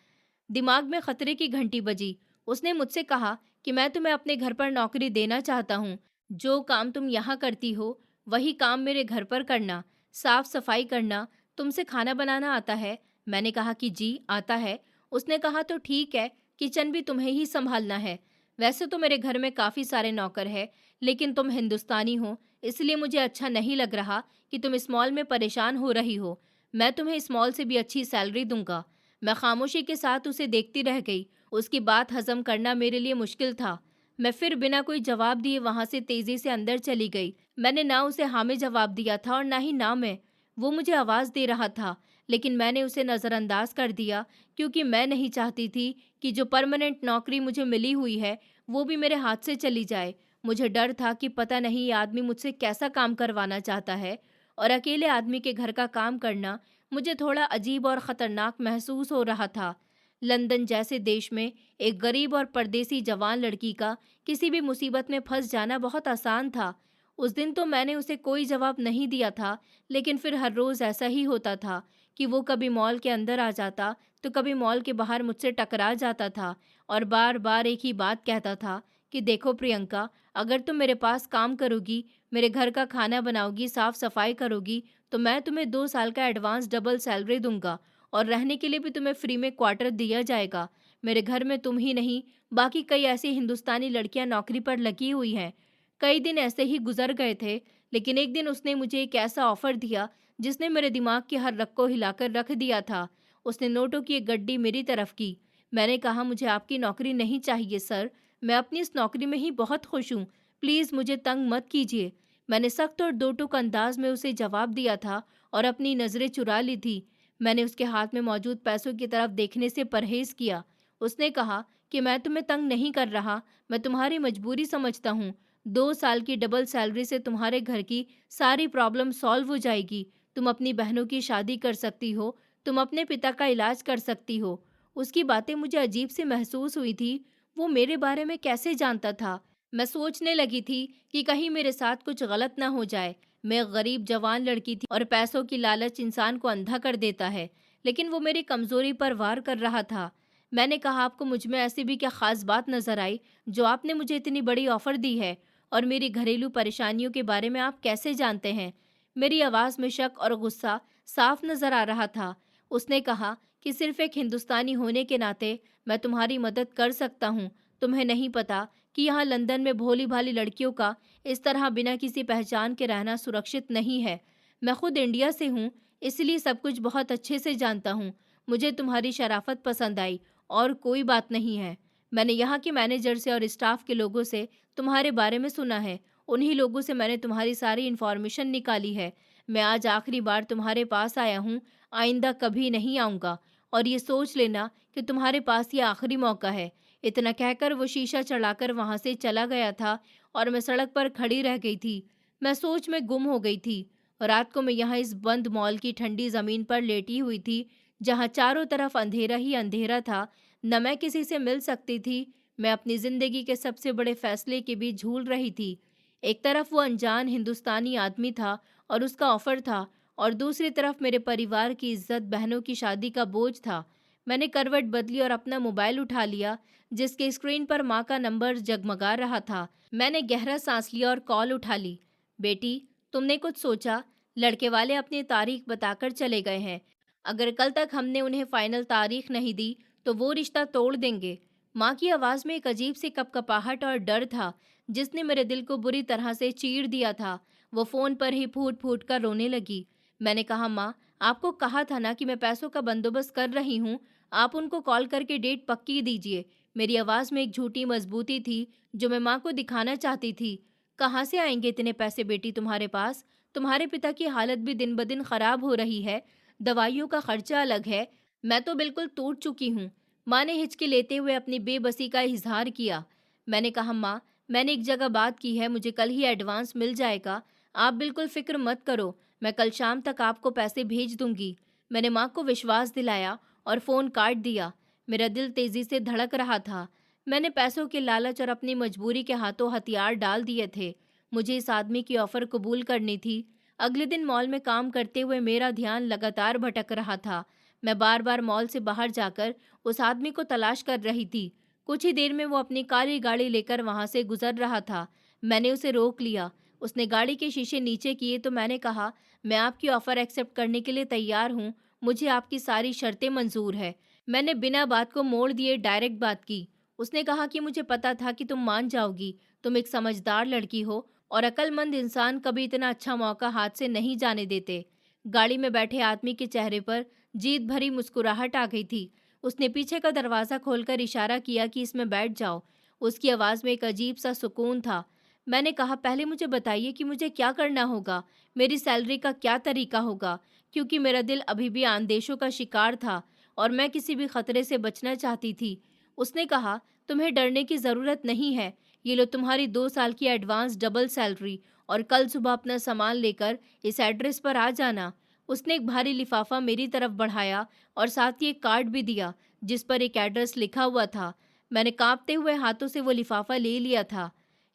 दिमाग में खतरे की घंटी बजी। उसने मुझसे कहा कि मैं तुम्हें अपने घर पर नौकरी देना चाहता हूँ। जो काम तुम यहाँ करती हो, वही काम मेरे घर पर करना। साफ सफाई करना। तुमसे खाना बनाना आता है? मैंने कहा कि जी, आता है। उसने कहा तो ठीक है, किचन भी तुम्हें ही संभालना है। वैसे तो मेरे घर में काफ़ी सारे नौकर हैं, लेकिन तुम हिंदुस्तानी हो, इसलिए मुझे अच्छा नहीं लग रहा कि तुम इस मॉल में परेशान हो रही हो। मैं तुम्हें इस मॉल से भी अच्छी सैलरी दूंगा। मैं खामोशी के साथ उसे देखती रह गई। उसकी बात हजम करना मेरे लिए मुश्किल था। मैं फिर बिना कोई जवाब दिए वहां से तेजी से अंदर चली गई। मैंने ना उसे हाँ में जवाब दिया था और ना ही ना में। वो मुझे आवाज़ दे रहा था, लेकिन मैंने उसे नज़रअंदाज कर दिया क्योंकि मैं नहीं चाहती थी कि जो परमानेंट नौकरी मुझे मिली हुई है, वो भी मेरे हाथ से चली जाए। मुझे डर था कि पता नहीं ये आदमी मुझसे कैसा काम करवाना चाहता है और अकेले आदमी के घर का काम करना मुझे थोड़ा अजीब और ख़तरनाक महसूस हो रहा था। लंदन जैसे देश में एक गरीब और परदेसी जवान लड़की का किसी भी मुसीबत में फंस जाना बहुत आसान था। उस दिन तो मैंने उसे कोई जवाब नहीं दिया था, लेकिन फिर हर रोज़ ऐसा ही होता था कि वो कभी मॉल के अंदर आ जाता, तो कभी मॉल के बाहर मुझसे टकरा जाता था और बार-बार एक ही बात कहता था कि देखो प्रियंका, अगर तुम मेरे पास काम करोगी, मेरे घर का खाना बनाओगी, साफ-सफाई करोगी, तो मैं तुम्हें 2 साल का एडवांस डबल सैलरी दूँगा और रहने के लिए भी तुम्हें फ्री में क्वार्टर दिया जाएगा। मेरे घर में तुम ही नहीं, बाकी कई ऐसी हिंदुस्तानी लड़कियाँ नौकरी पर लगी हुई हैं। कई दिन ऐसे ही गुज़र गए थे, लेकिन एक दिन उसने मुझे एक ऐसा ऑफ़र दिया, जिसने मेरे दिमाग की हर रग को हिलाकर रख दिया था। उसने नोटों की एक गड्डी मेरी तरफ की। मैंने कहा, मुझे आपकी नौकरी नहीं चाहिए सर, मैं अपनी इस नौकरी में ही बहुत खुश हूँ। प्लीज़ मुझे तंग मत कीजिए। मैंने सख्त और दो टूक अंदाज में उसे जवाब दिया था और अपनी नज़रें चुरा ली थी। मैंने उसके हाथ में मौजूद पैसों की तरफ देखने से परहेज़ किया। उसने कहा कि मैं तुम्हें तंग नहीं कर रहा, मैं तुम्हारी मजबूरी समझता हूँ। 2 साल की डबल सैलरी से तुम्हारे घर की सारी प्रॉब्लम सॉल्व हो जाएगी। तुम अपनी बहनों की शादी कर सकती हो, तुम अपने पिता का इलाज कर सकती हो। उसकी बातें मुझे अजीब सी महसूस हुई थी। वो मेरे बारे में कैसे जानता था? मैं सोचने लगी थी कि कहीं मेरे साथ कुछ गलत ना हो जाए। मैं गरीब जवान लड़की थी और पैसों की लालच इंसान को अंधा कर देता है, लेकिन वो मेरी कमजोरी पर वार कर रहा था। मैंने कहा, आपको मुझ में ऐसी भी क्या खास बात नजर आई जो आपने मुझे इतनी बड़ी ऑफर दी है, और मेरी घरेलू परेशानियों के बारे में आप कैसे जानते हैं? मेरी आवाज़ में शक और गुस्सा साफ नजर आ रहा था। उसने कहा कि सिर्फ एक हिंदुस्तानी होने के नाते मैं तुम्हारी मदद कर सकता हूँ। तुम्हें नहीं पता कि यहाँ लंदन में भोली भाली लड़कियों का इस तरह बिना किसी पहचान के रहना सुरक्षित नहीं है। मैं खुद इंडिया से हूँ, इसलिए सब कुछ बहुत अच्छे से जानता हूँ। मुझे तुम्हारी शराफत पसंद आई और कोई बात नहीं है। मैंने यहाँ के मैनेजर से और स्टाफ के लोगों से तुम्हारे बारे में सुना है। उन्हीं लोगों से मैंने तुम्हारी सारी इन्फॉर्मेशन निकाली है। मैं आज आखिरी बार तुम्हारे पास आया हूँ, आइंदा कभी नहीं आऊँगा और ये सोच लेना कि तुम्हारे पास ये आखिरी मौका है। इतना कहकर वो शीशा चढ़ाकर वहाँ से चला गया था और मैं सड़क पर खड़ी रह गई थी। मैं सोच में गुम हो गई थी। रात को मैं यहाँ इस बंद मॉल की ठंडी ज़मीन पर लेटी हुई थी, जहाँ चारों तरफ अंधेरा ही अंधेरा था। न मैं किसी से मिल सकती थी, मैं अपनी ज़िंदगी के सबसे बड़े फैसले के बीच झूल रही थी। एक तरफ वो अनजान हिंदुस्तानी आदमी था और उसका ऑफर था, और दूसरी तरफ मेरे परिवार की इज्जत, बहनों की शादी का बोझ था। मैंने करवट बदली और अपना मोबाइल उठा लिया, जिसके स्क्रीन पर माँ का नंबर जगमगा रहा था। मैंने गहरा सांस लिया और कॉल उठा ली। बेटी, तुमने कुछ सोचा? लड़के वाले अपनी तारीख बताकर चले गए हैं। अगर कल तक हमने उन्हें फाइनल तारीख नहीं दी तो वो रिश्ता तोड़ देंगे। माँ की आवाज़ में एक अजीब सी कपकपाहट और डर था, जिसने मेरे दिल को बुरी तरह से चीर दिया था। वो फ़ोन पर ही फूट फूट कर रोने लगी। मैंने कहा, माँ, आपको कहा था ना कि मैं पैसों का बंदोबस्त कर रही हूँ। आप उनको कॉल करके डेट पक्की दीजिए। मेरी आवाज़ में एक झूठी मजबूती थी, जो मैं माँ को दिखाना चाहती थी। कहाँ से आएंगे इतने पैसे बेटी तुम्हारे पास? तुम्हारे पिता की हालत भी दिन ब दिन खराब हो रही है। दवाइयों का खर्चा अलग है। मैं तो बिल्कुल टूट चुकी हूँ। माँ ने हिचकी लेते हुए अपनी बेबसी का इजहार किया। मैंने कहा, माँ, मैंने एक जगह बात की है, मुझे कल ही एडवांस मिल जाएगा। आप बिल्कुल फिक्र मत करो, मैं कल शाम तक आपको पैसे भेज दूंगी। मैंने माँ को विश्वास दिलाया और फ़ोन काट दिया। मेरा दिल तेज़ी से धड़क रहा था। मैंने पैसों के लालच और अपनी मजबूरी के हाथों हथियार डाल दिए थे। मुझे इस आदमी की ऑफ़र कबूल करनी थी। अगले दिन मॉल में काम करते हुए मेरा ध्यान लगातार भटक रहा था। मैं बार बार मॉल से बाहर जाकर उस आदमी को तलाश कर रही थी। कुछ ही देर में वो अपनी काली गाड़ी लेकर वहां से गुजर रहा था। मैंने उसे रोक लिया। उसने गाड़ी के शीशे नीचे किए तो मैंने कहा, मैं आपकी ऑफ़र एक्सेप्ट करने के लिए तैयार हूँ। मुझे आपकी सारी शर्तें मंजूर है। मैंने बिना बात को मोड़ दिए डायरेक्ट बात की। उसने कहा कि मुझे पता था कि तुम मान जाओगी। तुम एक समझदार लड़की हो और अक्लमंद इंसान कभी इतना अच्छा मौका हाथ से नहीं जाने देते। गाड़ी में बैठे आदमी के चेहरे पर जीत भरी मुस्कुराहट आ गई थी। उसने पीछे का दरवाज़ा खोलकर इशारा किया कि इसमें बैठ जाओ। उसकी आवाज़ में एक अजीब सा सुकून था। मैंने कहा, पहले मुझे बताइए कि मुझे क्या करना होगा? मेरी सैलरी का क्या तरीका होगा? क्योंकि मेरा दिल अभी भी आंदेशों का शिकार था और मैं किसी भी खतरे से बचना चाहती थी। उसने कहा, तुम्हें डरने की ज़रूरत नहीं है। ये लो तुम्हारी 2 साल की एडवांस डबल सैलरी, और कल सुबह अपना सामान लेकर इस एड्रेस पर आ जाना। उसने एक भारी लिफाफा मेरी तरफ बढ़ाया और साथ ही एक कार्ड भी दिया, जिस पर एक एड्रेस लिखा हुआ था। मैंने कांपते हुए हाथों से वो लिफाफा ले लिया था।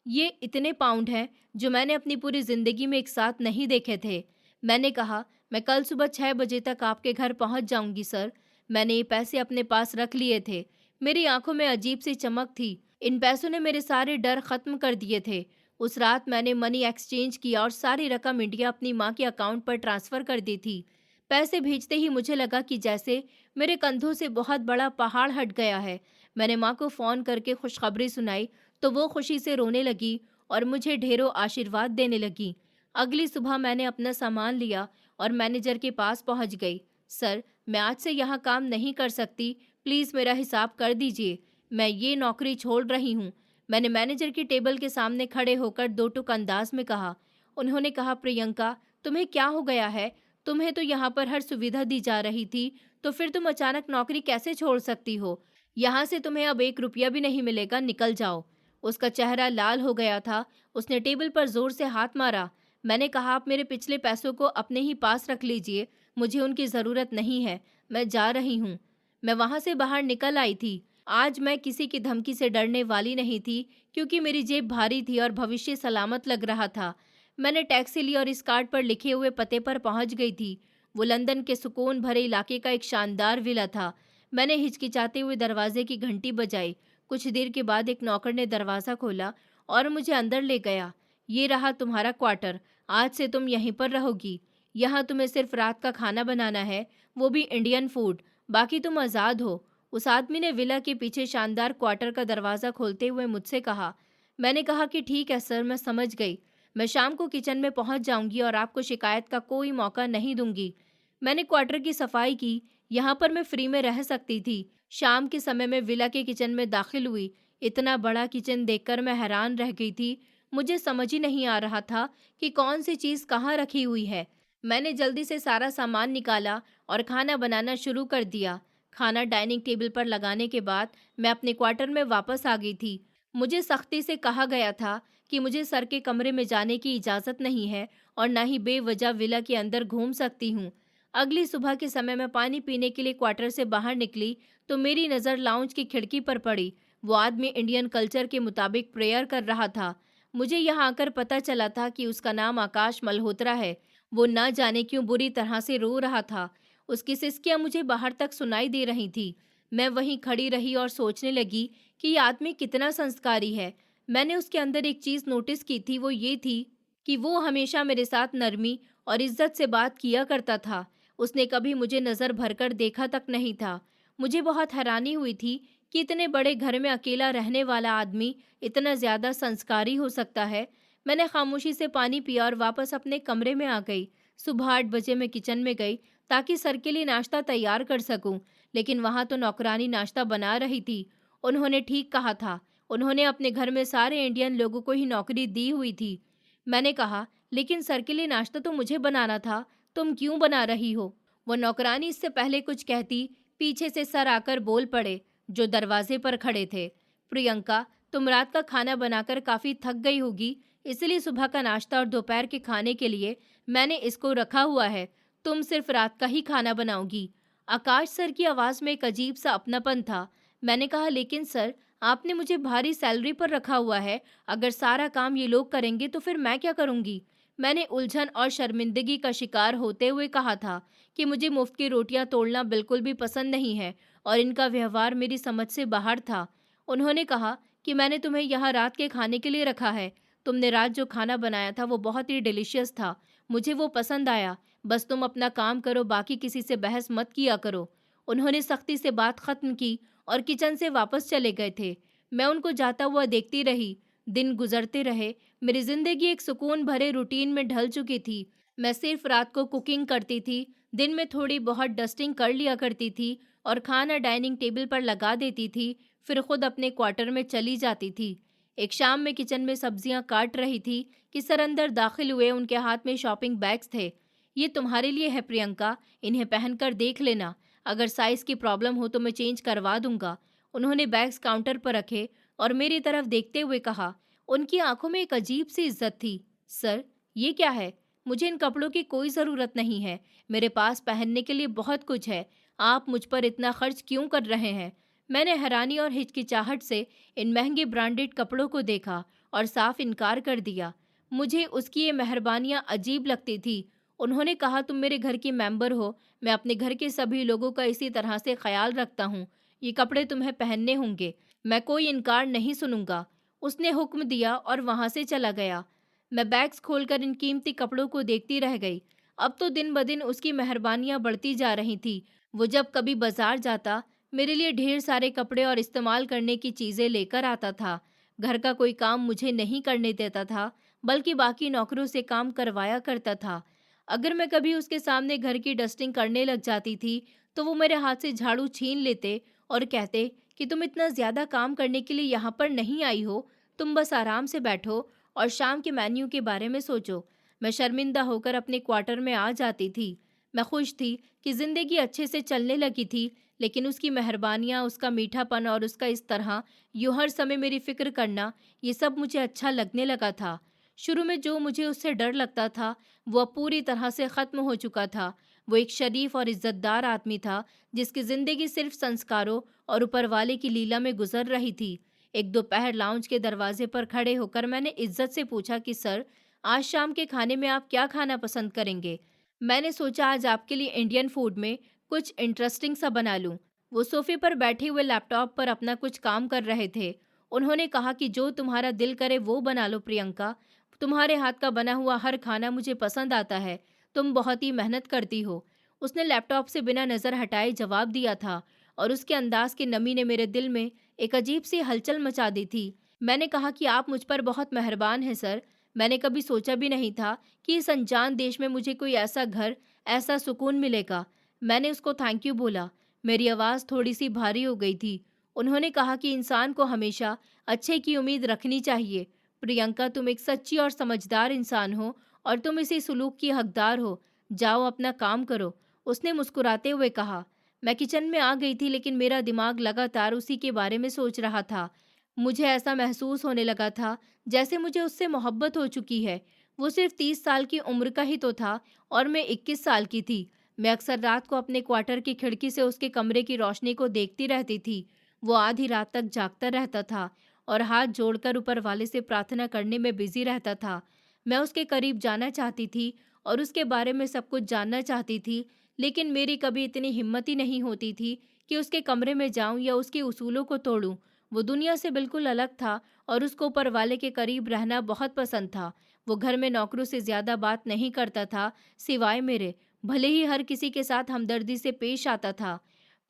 ये इतने पाउंड हैं जो मैंने अपनी पूरी जिंदगी में एक साथ नहीं देखे थे। मैंने कहा, मैं कल सुबह 6 बजे तक आपके घर पहुंच जाऊंगी सर। मैंने ये पैसे अपने पास रख लिए थे। मेरी आंखों में अजीब सी चमक थी। इन पैसों ने मेरे सारे डर खत्म कर दिए थे। उस रात मैंने मनी एक्सचेंज किया और सारी रकम इंडिया अपनी माँ के अकाउंट पर ट्रांसफ़र कर दी थी। पैसे भेजते ही मुझे लगा कि जैसे मेरे कंधों से बहुत बड़ा पहाड़ हट गया है। मैंने माँ को फ़ोन करके खुशखबरी सुनाई तो वो खुशी से रोने लगी और मुझे ढेरों आशीर्वाद देने लगी। अगली सुबह मैंने अपना सामान लिया और मैनेजर के पास पहुँच गई। सर, मैं आज से यहाँ काम नहीं कर सकती। प्लीज़ मेरा हिसाब कर दीजिए। मैं ये नौकरी छोड़ रही हूँ। मैंने मैनेजर की टेबल के सामने खड़े होकर दो टूक अंदाज में कहा। उन्होंने कहा, प्रियंका, तुम्हें क्या हो गया है? तुम्हें तो यहाँ पर हर सुविधा दी जा रही थी, तो फिर तुम अचानक नौकरी कैसे छोड़ सकती हो? यहाँ से तुम्हें अब 1 रुपया भी नहीं मिलेगा, निकल जाओ। उसका चेहरा लाल हो गया था। उसने टेबल पर जोर से हाथ मारा। मैंने कहा, आप मेरे पिछले पैसों को अपने ही पास रख लीजिए। मुझे उनकी ज़रूरत नहीं है। मैं जा रही हूँ। मैं वहाँ से बाहर निकल आई थी। आज मैं किसी की धमकी से डरने वाली नहीं थी, क्योंकि मेरी जेब भारी थी और भविष्य सलामत लग रहा था। मैंने टैक्सी ली और इस कार्ड पर लिखे हुए पते पर पहुंच गई थी। वो लंदन के सुकून भरे इलाके का एक शानदार विला था। मैंने हिचकिचाते हुए दरवाजे की घंटी बजाई। कुछ देर के बाद एक नौकर ने दरवाज़ा खोला और मुझे अंदर ले गया। ये रहा तुम्हारा क्वार्टर। आज से तुम यहीं पर रहोगी। यहाँ तुम्हें सिर्फ रात का खाना बनाना है, वो भी इंडियन फूड। बाकी तुम आज़ाद हो। उस आदमी ने विला के पीछे शानदार क्वार्टर का दरवाज़ा खोलते हुए मुझसे कहा। मैंने कहा कि ठीक है सर, मैं समझ गई। मैं शाम को किचन में पहुंच जाऊंगी और आपको शिकायत का कोई मौका नहीं दूंगी। मैंने क्वार्टर की सफाई की। यहाँ पर मैं फ्री में रह सकती थी। शाम के समय में विला के किचन में दाखिल हुई। इतना बड़ा किचन देखकर मैं हैरान रह गई थी। मुझे समझ ही नहीं आ रहा था कि कौन सी चीज़ कहाँ रखी हुई है। मैंने जल्दी से सारा सामान निकाला और खाना बनाना शुरू कर दिया। खाना डाइनिंग टेबल पर लगाने के बाद मैं अपने क्वार्टर में वापस आ गई थी। मुझे सख्ती से कहा गया था कि मुझे सर के कमरे में जाने की इजाज़त नहीं है और ना ही बेवजह विला के अंदर घूम सकती हूँ। अगली सुबह के समय मैं पानी पीने के लिए क्वार्टर से बाहर निकली तो मेरी नज़र लाउंज की खिड़की पर पड़ी। वो आदमी इंडियन कल्चर के मुताबिक प्रेयर कर रहा था। मुझे यहाँ आकर पता चला था कि उसका नाम आकाश मल्होत्रा है। वो ना जाने क्यों बुरी तरह से रो रहा था। उसकी सिसकियां मुझे बाहर तक सुनाई दे रही थी। मैं वहीं खड़ी रही और सोचने लगी कि ये आदमी कितना संस्कारी है। मैंने उसके अंदर एक चीज़ नोटिस की थी, वो ये थी कि वो हमेशा मेरे साथ नरमी और इज्जत से बात किया करता था। उसने कभी मुझे नज़र भरकर देखा तक नहीं था। मुझे बहुत हैरानी हुई थी कि इतने बड़े घर में अकेला रहने वाला आदमी इतना ज़्यादा संस्कारी हो सकता है। मैंने खामोशी से पानी पिया और वापस अपने कमरे में आ गई। सुबह 8 बजे मैं किचन में गई ताकि सर के लिए नाश्ता तैयार कर सकूं, लेकिन वहां तो नौकरानी नाश्ता बना रही थी। उन्होंने ठीक कहा था। उन्होंने अपने घर में सारे इंडियन लोगों को ही नौकरी दी हुई थी। मैंने कहा, लेकिन सर के लिए नाश्ता तो मुझे बनाना था, तुम क्यों बना रही हो? वो नौकरानी इससे पहले कुछ कहती, पीछे से सर आकर बोल पड़े, जो दरवाजे पर खड़े थे। प्रियंका, तुम रात का खाना बनाकर काफी थक गई होगी, इसलिए सुबह का नाश्ता और दोपहर के खाने के लिए मैंने इसको रखा हुआ है। तुम सिर्फ रात का ही खाना बनाओगी। आकाश सर की आवाज में एक अजीब सा अपनापन था। मैंने कहा, लेकिन सर, आपने मुझे भारी सैलरी पर रखा हुआ है। अगर सारा काम ये लोग करेंगे तो फिर मैं क्या करूंगी? मैंने उलझन और शर्मिंदगी का शिकार होते हुए कहा था कि मुझे मुफ्त की रोटियां तोड़ना बिल्कुल भी पसंद नहीं है और इनका व्यवहार मेरी समझ से बाहर था। उन्होंने कहा कि मैंने तुम्हें यहाँ रात के खाने के लिए रखा है। तुमने रात जो खाना बनाया था वो बहुत ही डिलीशियस था। मुझे वो पसंद आया। बस तुम अपना काम करो, बाकी किसी से बहस मत किया करो। उन्होंने सख्ती से बात खत्म की और किचन से वापस चले गए थे। मैं उनको जाता हुआ देखती रही। दिन गुजरते रहे। मेरी जिंदगी एक सुकून भरे रूटीन में ढल चुकी थी। मैं सिर्फ रात को कुकिंग करती थी, दिन में थोड़ी बहुत डस्टिंग कर लिया करती थी और खाना डाइनिंग टेबल पर लगा देती थी, फिर खुद अपने क्वार्टर में चली जाती थी। एक शाम में किचन में सब्जियां काट रही थी कि सर अंदर दाखिल हुए। उनके हाथ में शॉपिंग बैग्स थे। ये तुम्हारे लिए है प्रियंका, इन्हें पहनकर देख लेना। अगर साइज की प्रॉब्लम हो तो मैं चेंज करवा दूंगा। उन्होंने बैग्स काउंटर पर रखे और मेरी तरफ देखते हुए कहा। उनकी आंखों में एक अजीब सी इज्जत थी। सर, ये क्या है? मुझे इन कपड़ों की कोई ज़रूरत नहीं है। मेरे पास पहनने के लिए बहुत कुछ है। आप मुझ पर इतना खर्च क्यों कर रहे हैं? मैंने हैरानी और हिचकिचाहट से इन महंगे ब्रांडेड कपड़ों को देखा और साफ इनकार कर दिया। मुझे उसकी ये मेहरबानियाँ अजीब लगती थी। उन्होंने कहा, तुम मेरे घर की मेंबर हो। मैं अपने घर के सभी लोगों का इसी तरह से ख्याल रखता हूँ। ये कपड़े तुम्हें पहनने होंगे। मैं कोई इनकार नहीं सुनूंगा। उसने हुक्म दिया और वहां से चला गया। मैं बैग्स खोलकर इन कीमती कपड़ों को देखती रह गई। अब तो दिन ब दिन उसकी मेहरबानियां बढ़ती जा रही थी। वो जब कभी बाजार जाता, मेरे लिए ढेर सारे कपड़े और इस्तेमाल करने की चीजें लेकर आता था। घर का कोई काम मुझे नहीं करने देता था, बल्कि बाकी नौकरों से काम करवाया करता था। अगर मैं कभी उसके सामने घर की डस्टिंग करने लग जाती थी, तो वो मेरे हाथ से झाड़ू छीन लेते और कहते कि तुम इतना ज्यादा काम करने के लिए यहाँ पर नहीं आई हो, तुम बस आराम से बैठो और शाम के मेन्यू के बारे में सोचो। मैं शर्मिंदा होकर अपने क्वार्टर में आ जाती थी। मैं खुश थी कि जिंदगी अच्छे से चलने लगी थी, लेकिन उसकी मेहरबानियाँ, उसका मीठापन और उसका इस तरह यूं हर समय मेरी फिक्र करना, ये सब मुझे अच्छा लगने लगा था। शुरू में जो मुझे उससे डर लगता था, वो अब पूरी तरह से खत्म हो चुका था। वो एक शरीफ और इज्जतदार आदमी था, जिसकी जिंदगी सिर्फ संस्कारों और ऊपर वाले की लीला में गुजर रही थी। एक दोपहर लाउंज के दरवाजे पर खड़े होकर मैंने इज्जत से पूछा कि सर, आज शाम के खाने में आप क्या खाना पसंद करेंगे? मैंने सोचा आज आपके लिए इंडियन फूड में कुछ इंटरेस्टिंग सा बना लूं। वो सोफे पर बैठे हुए लैपटॉप पर अपना कुछ काम कर रहे थे। उन्होंने कहा कि जो तुम्हारा दिल करे वो बना लो प्रियंका। तुम्हारे हाथ का बना हुआ हर खाना मुझे पसंद आता है। तुम बहुत ही मेहनत करती हो। उसने लैपटॉप से बिना नज़र हटाए जवाब दिया था और उसके अंदाज की नमी ने मेरे दिल में एक अजीब सी हलचल मचा दी थी। मैंने कहा कि आप मुझ पर बहुत मेहरबान हैं सर। मैंने कभी सोचा भी नहीं था कि इस अनजान देश में मुझे कोई ऐसा घर, ऐसा सुकून मिलेगा। मैंने उसको थैंक यू बोला। मेरी आवाज़ थोड़ी सी भारी हो गई थी। उन्होंने कहा कि इंसान को हमेशा अच्छे की उम्मीद रखनी चाहिए। प्रियंका, तुम एक सच्ची और समझदार इंसान हो और तुम इसी सुलूक की हकदार हो जाओ अपना काम करो, उसने मुस्कुराते हुए कहा। मैं किचन में आ गई थी लेकिन मेरा दिमाग लगातार उसी के बारे में सोच रहा था। मुझे ऐसा महसूस होने लगा था जैसे मुझे उससे मोहब्बत हो चुकी है। वो सिर्फ 30 साल की उम्र का ही तो था और मैं 21 साल की थी। मैं अक्सर रात को अपने क्वार्टर की खिड़की से उसके कमरे की रोशनी को देखती रहती थी। वो आधी रात तक जागता रहता था और हाथ जोड़कर ऊपर वाले से प्रार्थना करने में बिजी रहता था। मैं उसके करीब जाना चाहती थी और उसके बारे में सब कुछ जानना चाहती थी, लेकिन मेरी कभी इतनी हिम्मत ही नहीं होती थी कि उसके कमरे में जाऊं या उसके उसूलों को तोड़ूं। वो दुनिया से बिल्कुल अलग था और उसको ऊपर वाले के करीब रहना बहुत पसंद था। वो घर में नौकरों से ज्यादा बात नहीं करता था, सिवाय मेरे। भले ही हर किसी के साथ हमदर्दी से पेश आता था।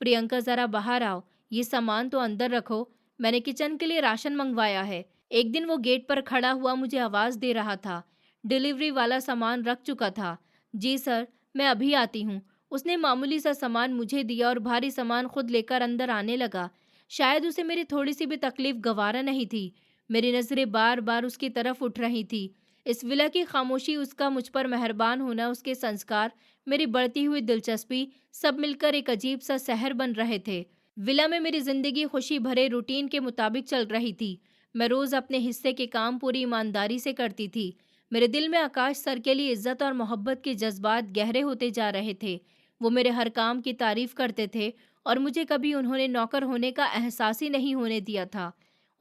प्रियंका, जरा बाहर आओ, ये सामान तो अंदर रखो, मैंने किचन के लिए राशन मंगवाया है। एक दिन वो गेट पर खड़ा हुआ मुझे आवाज दे रहा था। डिलीवरी वाला सामान रख चुका था। जी सर, मैं अभी आती हूँ। उसने मामूली सा सामान मुझे दिया और भारी सामान खुद लेकर अंदर आने लगा। शायद उसे मेरी थोड़ी सी भी तकलीफ गवारा नहीं थी। मेरी नजरें बार बार उसकी तरफ उठ रही थी। इस विला की खामोशी, उसका मुझ पर मेहरबान होना, उसके संस्कार, मेरी बढ़ती हुई दिलचस्पी, सब मिलकर एक अजीब सा शहर बन रहे थे। विला में मेरी जिंदगी खुशी भरे रूटीन के मुताबिक चल रही थी। मैं रोज अपने हिस्से के काम पूरी ईमानदारी से करती थी। मेरे दिल में आकाश सर के लिए इज्जत और मोहब्बत के जज्बात गहरे होते जा रहे थे। वो मेरे हर काम की तारीफ करते थे और मुझे कभी उन्होंने नौकर होने का एहसास ही नहीं होने दिया था।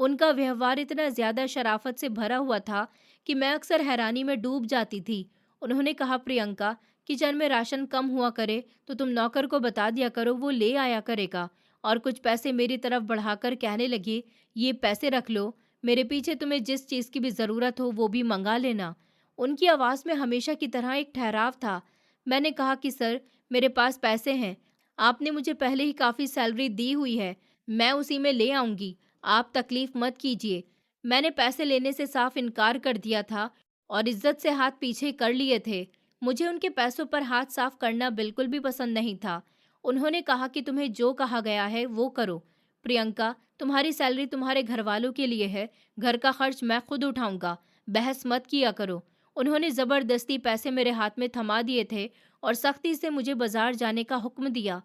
उनका व्यवहार इतना ज्यादा शराफत से भरा हुआ था कि मैं अक्सर हैरानी में डूब जाती थी। उन्होंने कहा, प्रियंका, किचन में राशन कम हुआ करे तो तुम नौकर को बता दिया करो, वो ले आया करेगा। और कुछ पैसे मेरी तरफ बढ़ाकर कहने लगी, ये पैसे रख लो, मेरे पीछे तुम्हें जिस चीज़ की भी ज़रूरत हो वो भी मंगा लेना। उनकी आवाज़ में हमेशा की तरह एक ठहराव था। मैंने कहा कि सर, मेरे पास पैसे हैं, आपने मुझे पहले ही काफ़ी सैलरी दी हुई है, मैं उसी में ले आऊँगी, आप तकलीफ़ मत कीजिए। मैंने पैसे लेने से साफ इनकार कर दिया था और इज्जत से हाथ पीछे कर लिए थे। मुझे उनके पैसों पर हाथ साफ करना बिल्कुल भी पसंद नहीं था। उन्होंने कहा कि तुम्हें जो कहा गया है वो करो। प्रियंका, तुम्हारी सैलरी तुम्हारे घर वालों के लिए है, घर का खर्च मैं खुद उठाऊंगा, बहस मत किया करो। उन्होंने ज़बरदस्ती पैसे मेरे हाथ में थमा दिए थे और सख्ती से मुझे बाजार जाने का हुक्म दिया।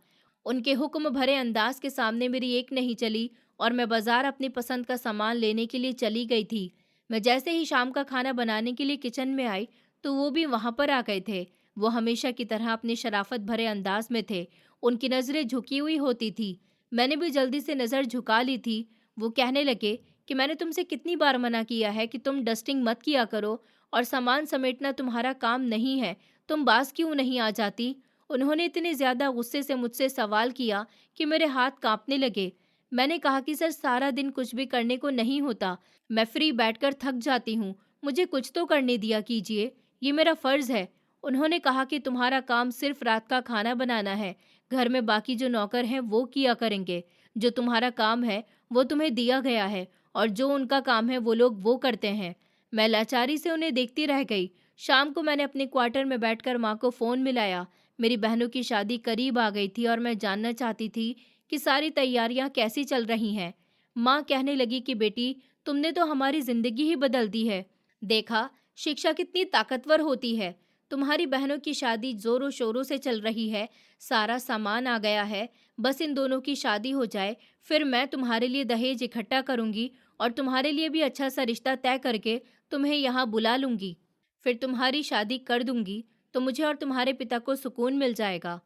उनके हुक्म भरे अंदाज के सामने मेरी एक नहीं चली और मैं बाजार अपनी पसंद का सामान लेने के लिए चली गई थी। मैं जैसे ही शाम का खाना बनाने के लिए किचन में आई तो वो भी वहां पर आ गए थे। वो हमेशा की तरह अपनी शराफत भरे अंदाज में थे। उनकी नज़रें झुकी हुई होती थी। मैंने भी जल्दी से नज़र झुका ली थी। वो कहने लगे कि मैंने तुमसे कितनी बार मना किया है कि तुम डस्टिंग मत किया करो और सामान समेटना तुम्हारा काम नहीं है, तुम बाज क्यों नहीं आ जाती? उन्होंने इतने ज़्यादा गुस्से से मुझसे सवाल किया कि मेरे हाथ कांपने लगे। मैंने कहा कि सर, सारा दिन कुछ भी करने को नहीं होता, मैं फ्री बैठकर थक जाती हूँ, मुझे कुछ तो करने दिया कीजिए, ये मेरा फ़र्ज़ है। उन्होंने कहा कि तुम्हारा काम सिर्फ रात का खाना बनाना है, घर में बाकी जो नौकर हैं वो किया करेंगे। जो तुम्हारा काम है वो तुम्हें दिया गया है और जो उनका काम है वो लोग वो करते हैं। मैं लाचारी से उन्हें देखती रह गई। शाम को मैंने अपने क्वार्टर में बैठकर माँ को फ़ोन मिलाया। मेरी बहनों की शादी करीब आ गई थी और मैं जानना चाहती थी कि सारी तैयारियां कैसी चल रही हैं। माँ कहने लगी कि बेटी, तुमने तो हमारी ज़िंदगी ही बदल दी है। देखा, शिक्षा कितनी ताकतवर होती है। तुम्हारी बहनों की शादी जोरों शोरों से चल रही है, सारा सामान आ गया है, बस इन दोनों की शादी हो जाए, फिर मैं तुम्हारे लिए दहेज इकट्ठा करूंगी और तुम्हारे लिए भी अच्छा सा रिश्ता तय करके तुम्हें यहाँ बुला लूंगी। फिर तुम्हारी शादी कर दूंगी तो मुझे और तुम्हारे पिता को सुकून मिल जाएगा।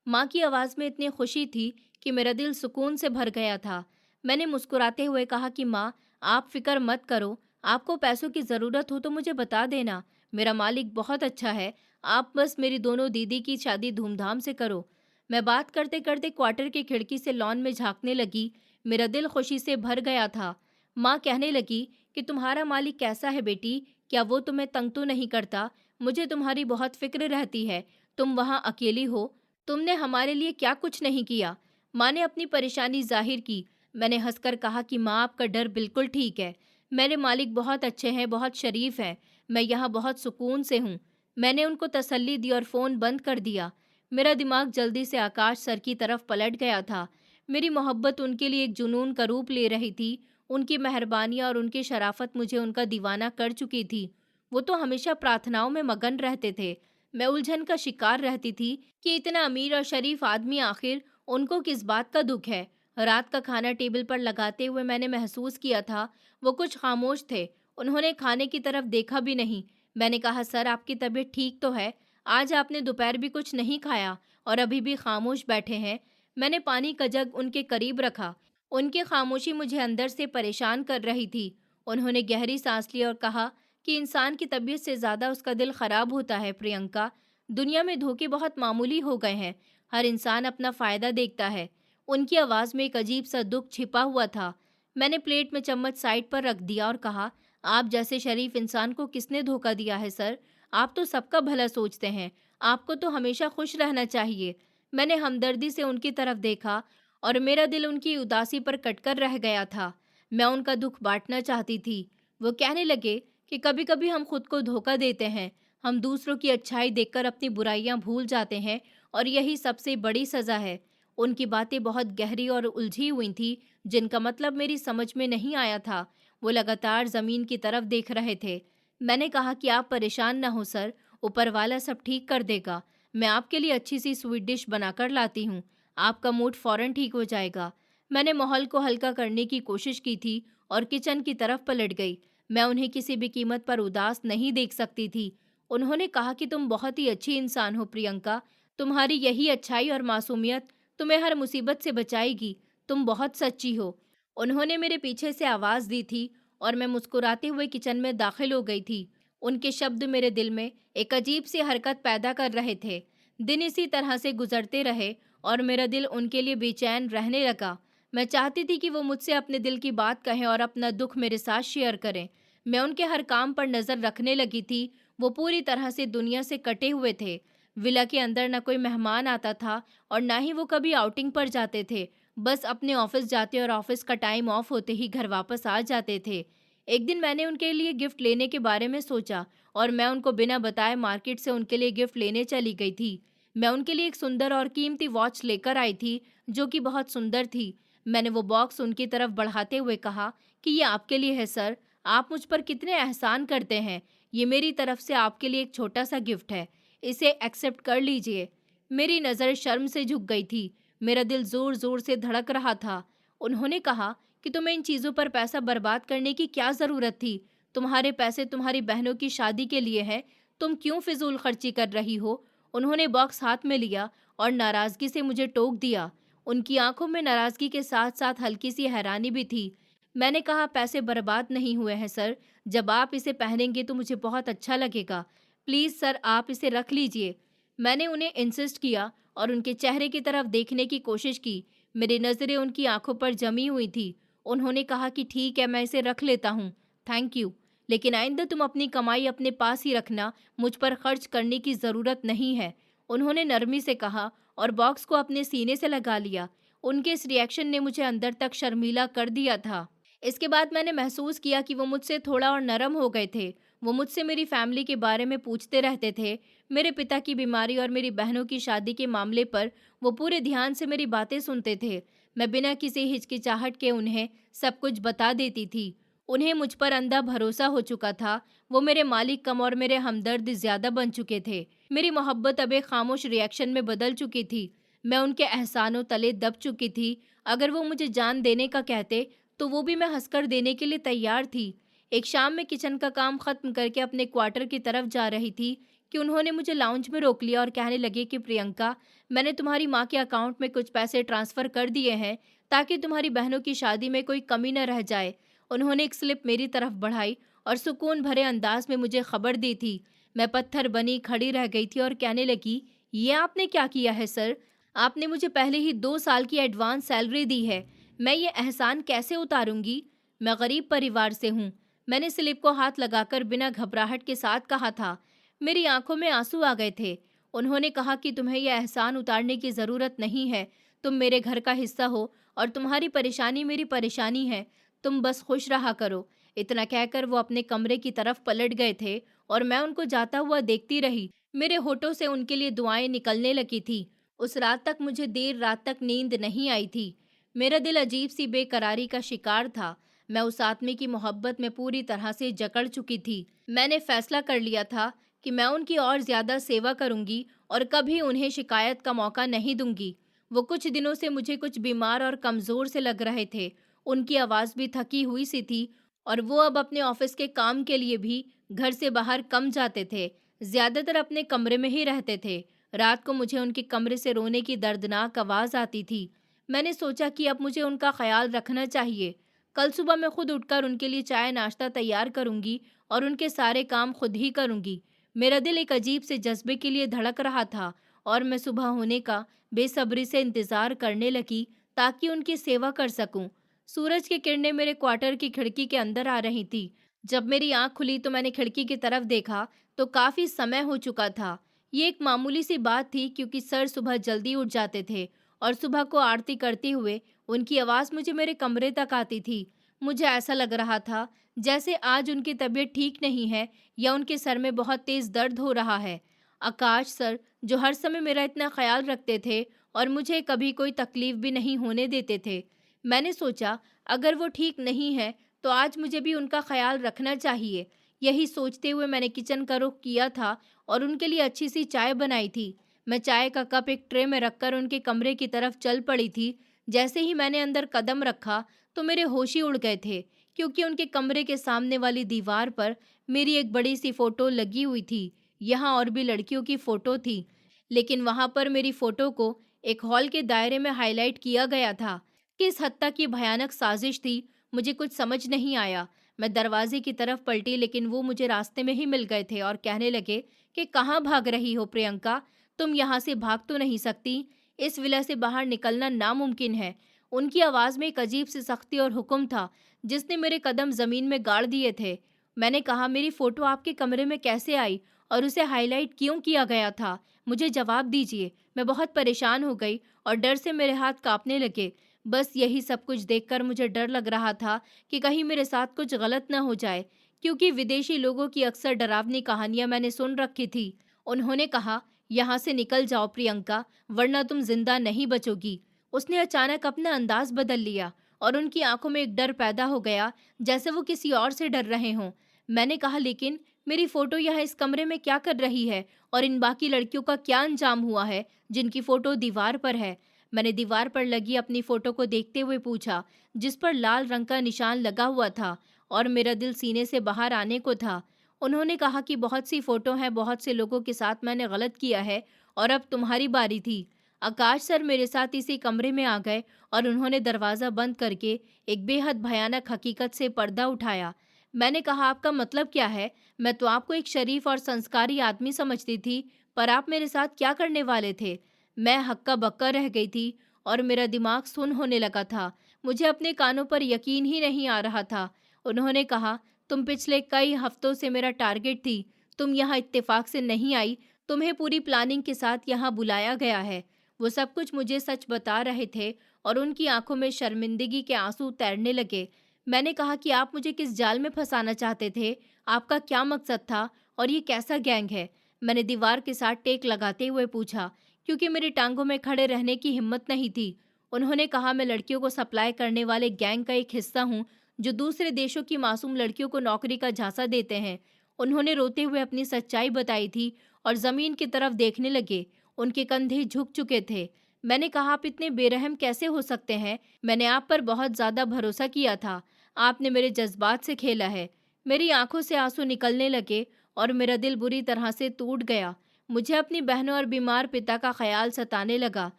माँ की आवाज़ में इतनी खुशी थी कि मेरा दिल सुकून से भर गया था। मैंने मुस्कुराते हुए कहा कि माँ, आप फिक्र मत करो, आपको पैसों की ज़रूरत हो तो मुझे बता देना, मेरा मालिक बहुत अच्छा है, आप बस मेरी दोनों दीदी की शादी धूमधाम से करो। मैं बात करते करते क्वार्टर की खिड़की से लॉन में झांकने लगी। मेरा दिल खुशी से भर गया था। माँ कहने लगी कि तुम्हारा मालिक कैसा है बेटी, क्या वो तुम्हें तंग तो नहीं करता? मुझे तुम्हारी बहुत फिक्र रहती है, तुम वहाँ अकेली हो, तुमने हमारे लिए क्या कुछ नहीं किया। माँ ने अपनी परेशानी जाहिर की। मैंने हंसकर कहा कि माँ, आपका डर बिल्कुल ठीक है, मेरे मालिक बहुत अच्छे हैं, बहुत शरीफ हैं, मैं यहाँ बहुत सुकून से हूँ। मैंने उनको तसल्ली दी और फ़ोन बंद कर दिया। मेरा दिमाग जल्दी से आकाश सर की तरफ पलट गया था। मेरी मोहब्बत उनके लिए एक जुनून का रूप ले रही थी। उनकी मेहरबानियाँ और उनकी शराफत मुझे उनका दीवाना कर चुकी थी। वो तो हमेशा प्रार्थनाओं में मगन रहते थे। मैं उलझन का शिकार रहती थी कि इतना अमीर और शरीफ आदमी आखिर उनको किस बात का दुख है। रात का खाना टेबल पर लगाते हुए मैंने महसूस किया था वो कुछ खामोश थे। उन्होंने खाने की तरफ देखा भी नहीं। मैंने कहा, सर आपकी तबीयत ठीक तो है? आज आपने दोपहर भी कुछ नहीं खाया और अभी भी खामोश बैठे हैं। मैंने पानी का जग उनके करीब रखा। उनकी खामोशी मुझे अंदर से परेशान कर रही थी। उन्होंने गहरी सांस ली और कहा कि इंसान की तबीयत से ज़्यादा उसका दिल खराब होता है प्रियंका। दुनिया में धोखे बहुत मामूली हो गए हैं। हर इंसान अपना फ़ायदा देखता है। उनकी आवाज़ में एक अजीब सा दुख छिपा हुआ था। मैंने प्लेट में चम्मच साइड पर रख दिया और कहा, आप जैसे शरीफ इंसान को किसने धोखा दिया है सर? आप तो सबका भला सोचते हैं। आपको तो हमेशा खुश रहना चाहिए। मैंने हमदर्दी से उनकी तरफ देखा और मेरा दिल उनकी उदासी पर कटकर रह गया था। मैं उनका दुख बांटना चाहती थी। वो कहने लगे कि कभी-कभी हम खुद को धोखा देते हैं। हम दूसरों की अच्छाई देखकर अपनी बुराइयां भूल जाते हैं और यही सबसे बड़ी सज़ा है। उनकी बातें बहुत गहरी और उलझी हुई थी, जिनका मतलब मेरी समझ में नहीं आया था। वो लगातार ज़मीन की तरफ देख रहे थे। मैंने कहा कि आप परेशान ना हो सर, ऊपर वाला सब ठीक कर देगा। मैं आपके लिए अच्छी सी स्वीट डिश बनाकर लाती हूँ। आपका मूड फ़ौरन ठीक हो जाएगा। मैंने माहौल को हल्का करने की कोशिश की थी और किचन की तरफ पलट गई। मैं उन्हें किसी भी कीमत पर उदास नहीं देख सकती थी। उन्होंने कहा कि तुम बहुत ही अच्छी इंसान हो प्रियंका। तुम्हारी यही अच्छाई और मासूमियत तुम्हें हर मुसीबत से बचाएगी। तुम बहुत सच्ची हो। उन्होंने मेरे पीछे से आवाज़ दी थी और मैं मुस्कुराते हुए किचन में दाखिल हो गई थी। उनके शब्द मेरे दिल में एक अजीब सी हरकत पैदा कर रहे थे। दिन इसी तरह से गुजरते रहे और मेरा दिल उनके लिए बेचैन रहने लगा। मैं चाहती थी कि वो मुझसे अपने दिल की बात कहें और अपना दुख मेरे साथ शेयर करें। मैं उनके हर काम पर नज़र रखने लगी थी। वो पूरी तरह से दुनिया से कटे हुए थे। विला के अंदर न कोई मेहमान आता था और ना ही वो कभी आउटिंग पर जाते थे। बस अपने ऑफिस जाते और ऑफिस का टाइम ऑफ होते ही घर वापस आ जाते थे। एक दिन मैंने उनके लिए गिफ्ट लेने के बारे में सोचा और मैं उनको बिना बताए मार्केट से उनके लिए गिफ्ट लेने चली गई थी। मैं उनके लिए एक सुंदर और कीमती वॉच लेकर आई थी, जो कि बहुत सुंदर थी। मैंने वो बॉक्स उनकी तरफ बढ़ाते हुए कहा कि ये आपके लिए है सर। आप मुझ पर कितने एहसान करते हैं। ये मेरी तरफ से आपके लिए एक छोटा सा गिफ्ट है। इसे एक्सेप्ट कर लीजिए। मेरी नज़र शर्म से झुक गई थी। मेरा दिल ज़ोर ज़ोर से धड़क रहा था। उन्होंने कहा कि तुम्हें इन चीज़ों पर पैसा बर्बाद करने की क्या ज़रूरत थी? तुम्हारे पैसे तुम्हारी बहनों की शादी के लिए हैं। तुम क्यों फिजूल खर्ची कर रही हो? उन्होंने बॉक्स हाथ में लिया और नाराज़गी से मुझे टोक दिया। उनकी आंखों में नाराज़गी के साथ साथ हल्की सी हैरानी भी थी। मैंने कहा, पैसे बर्बाद नहीं हुए हैं सर। जब आप इसे पहनेंगे तो मुझे बहुत अच्छा लगेगा। प्लीज़ सर, आप इसे रख लीजिए। मैंने उन्हें इंसिस्ट किया और उनके चेहरे की तरफ देखने की कोशिश की। मेरी नज़रें उनकी आंखों पर जमी हुई थी। उन्होंने कहा कि ठीक है, मैं इसे रख लेता हूँ, थैंक यू। लेकिन आइंदा तुम अपनी कमाई अपने पास ही रखना, मुझ पर खर्च करने की ज़रूरत नहीं है। उन्होंने नरमी से कहा और बॉक्स को अपने सीने से लगा लिया। उनके इस रिएक्शन ने मुझे अंदर तक शर्मीला कर दिया था। इसके बाद मैंने महसूस किया कि वो मुझसे थोड़ा और नरम हो गए थे। वो मुझसे मेरी फैमिली के बारे में पूछते रहते थे। मेरे पिता की बीमारी और मेरी बहनों की शादी के मामले पर वो पूरे ध्यान से मेरी बातें सुनते थे। मैं बिना किसी हिचकिचाहट के उन्हें सब कुछ बता देती थी। उन्हें मुझ पर अंधा भरोसा हो चुका था। वो मेरे मालिक कम और मेरे हमदर्द ज़्यादा बन चुके थे। मेरी मोहब्बत अब एक खामोश रिएक्शन में बदल चुकी थी। मैं उनके एहसानों तले दब चुकी थी। अगर वो मुझे जान देने का कहते तो वो भी मैं हंसकर देने के लिए तैयार थी। एक शाम में किचन का काम खत्म करके अपने क्वार्टर की तरफ जा रही थी कि उन्होंने मुझे लाउंज में रोक लिया और कहने लगे कि प्रियंका, मैंने तुम्हारी माँ के अकाउंट में कुछ पैसे ट्रांसफ़र कर दिए हैं ताकि तुम्हारी बहनों की शादी में कोई कमी न रह जाए। उन्होंने एक स्लिप मेरी तरफ बढ़ाई और सुकून भरे अंदाज में मुझे खबर दी थी। मैं पत्थर बनी खड़ी रह गई थी और कहने लगी, ये आपने क्या किया है सर? आपने मुझे पहले ही 2 साल की एडवांस सैलरी दी है। मैं ये एहसान कैसे उतारूंगी? मैं गरीब परिवार से हूँ। मैंने स्लिप को हाथ लगाकर बिना घबराहट के साथ कहा था। मेरी आंखों में आंसू आ गए थे। उन्होंने कहा कि तुम्हें यह एहसान उतारने की ज़रूरत नहीं है। तुम मेरे घर का हिस्सा हो और तुम्हारी परेशानी मेरी परेशानी है। तुम बस खुश रहा करो। इतना कहकर वो अपने कमरे की तरफ पलट गए थे और मैं उनको जाता हुआ देखती रही। मेरे होठों से उनके लिए दुआएं निकलने लगी थी। उस रात तक मुझे देर रात तक नींद नहीं आई थी। मेरा दिल अजीब सी बेकरारी का शिकार था। मैं उस आदमी की मोहब्बत में पूरी तरह से जकड़ चुकी थी। मैंने फैसला कर लिया था कि मैं उनकी और ज़्यादा सेवा करूंगी और कभी उन्हें शिकायत का मौका नहीं दूंगी। वो कुछ दिनों से मुझे कुछ बीमार और कमज़ोर से लग रहे थे। उनकी आवाज़ भी थकी हुई सी थी और वो अब अपने ऑफिस के काम के लिए भी घर से बाहर कम जाते थे। ज़्यादातर अपने कमरे में ही रहते थे। रात को मुझे उनके कमरे से रोने की दर्दनाक आवाज़ आती थी। मैंने सोचा कि अब मुझे उनका ख्याल रखना चाहिए। कल सुबह मैं खुद उठकर उनके लिए चाय नाश्ता तैयार करूंगी और उनके सारे काम खुद ही करूंगी। मेरा दिल एक अजीब से जज्बे के लिए धड़क रहा था और मैं सुबह होने का बेसब्री से इंतज़ार करने लगी ताकि उनकी सेवा कर सकूं। सूरज की किरणें मेरे क्वार्टर की खिड़की के अंदर आ रही थी। जब मेरी आंख खुली तो मैंने खिड़की की तरफ देखा तो काफ़ी समय हो चुका था। ये एक मामूली सी बात थी क्योंकि सर सुबह जल्दी उठ जाते थे और सुबह को आरती करते हुए उनकी आवाज़ मुझे मेरे कमरे तक आती थी। मुझे ऐसा लग रहा था जैसे आज उनकी तबीयत ठीक नहीं है या उनके सर में बहुत तेज़ दर्द हो रहा है। आकाश सर, जो हर समय मेरा इतना ख्याल रखते थे और मुझे कभी कोई तकलीफ भी नहीं होने देते थे। मैंने सोचा अगर वो ठीक नहीं है तो आज मुझे भी उनका ख्याल रखना चाहिए। यही सोचते हुए मैंने किचन का रुख किया था और उनके लिए अच्छी सी चाय बनाई थी। मैं चाय का कप एक ट्रे में रखकर उनके कमरे की तरफ चल पड़ी थी। जैसे ही मैंने अंदर कदम रखा तो मेरे होश ही उड़ गए थे क्योंकि उनके कमरे के सामने वाली दीवार पर मेरी एक बड़ी सी फोटो लगी हुई थी। यहाँ और भी लड़कियों की फोटो थी, लेकिन वहाँ पर मेरी फोटो को एक हॉल के दायरे में हाईलाइट किया गया था। किस हद तक ये भयानक साजिश थी, मुझे कुछ समझ नहीं आया। मैं दरवाजे की तरफ पलटी लेकिन वो मुझे रास्ते में ही मिल गए थे और कहने लगे कि कहाँ भाग रही हो प्रियंका, तुम यहाँ से भाग तो नहीं सकती। इस विला से बाहर निकलना नामुमकिन है। उनकी आवाज़ में एक अजीब सी सख्ती और हुक्म था जिसने मेरे कदम ज़मीन में गाड़ दिए थे। मैंने कहा, मेरी फ़ोटो आपके कमरे में कैसे आई और उसे हाईलाइट क्यों किया गया था? मुझे जवाब दीजिए। मैं बहुत परेशान हो गई और डर से मेरे हाथ काँपने लगे। बस यही सब कुछ देखकर मुझे डर लग रहा था कि कहीं मेरे साथ कुछ गलत न हो जाए, क्योंकि विदेशी लोगों की अक्सर डरावनी कहानियां मैंने सुन रखी थी। उन्होंने कहा, यहाँ से निकल जाओ प्रियंका, वरना तुम जिंदा नहीं बचोगी। उसने अचानक अपना अंदाज बदल लिया और उनकी आंखों में एक डर पैदा हो गया, जैसे वो किसी और से डर रहे हों। मैंने कहा, लेकिन मेरी फोटो यहाँ इस कमरे में क्या कर रही है और इन बाकी लड़कियों का क्या अंजाम हुआ है जिनकी फोटो दीवार पर है? मैंने दीवार पर लगी अपनी फोटो को देखते हुए पूछा, जिस पर लाल रंग का निशान लगा हुआ था और मेरा दिल सीने से बाहर आने को था। उन्होंने कहा कि बहुत सी फोटो हैं, बहुत से लोगों के साथ मैंने गलत किया है और अब तुम्हारी बारी थी। आकाश सर मेरे साथ इसी कमरे में आ गए और उन्होंने दरवाज़ा बंद करके एक बेहद भयानक हकीकत से पर्दा उठाया। मैंने कहा, आपका मतलब क्या है? मैं तो आपको एक शरीफ और संस्कारी आदमी समझती थी, पर आप मेरे साथ क्या करने वाले थे? मैं हक्का बक्का रह गई थी और मेरा दिमाग सुन्न होने लगा था। मुझे अपने कानों पर यकीन ही नहीं आ रहा था। उन्होंने कहा, तुम पिछले कई हफ्तों से मेरा टारगेट थी। तुम यहाँ इत्तेफाक से नहीं आई, तुम्हें पूरी प्लानिंग के साथ यहाँ बुलाया गया है। वो सब कुछ मुझे सच बता रहे थे और उनकी आंखों में शर्मिंदगी के आंसू तैरने लगे। मैंने कहा कि आप मुझे किस जाल में फंसाना चाहते थे? आपका क्या मकसद था और ये कैसा गैंग है? मैंने दीवार के साथ टेक लगाते हुए पूछा, क्योंकि मेरी टांगों में खड़े रहने की हिम्मत नहीं थी। उन्होंने कहा, मैं लड़कियों को सप्लाई करने वाले गैंग का एक हिस्सा हूँ जो दूसरे देशों की मासूम लड़कियों को नौकरी का झांसा देते हैं। उन्होंने रोते हुए अपनी सच्चाई बताई थी और जमीन की तरफ देखने लगे। उनके कंधे झुक चुके थे। मैंने कहा, आप इतने बेरहम कैसे हो सकते हैं? मैंने आप पर बहुत ज़्यादा भरोसा किया था। आपने मेरे जज्बात से खेला है। मेरी आंखों से आंसू निकलने लगे और मेरा दिल बुरी तरह से टूट गया। मुझे अपनी बहनों और बीमार पिता का ख्याल सताने लगा।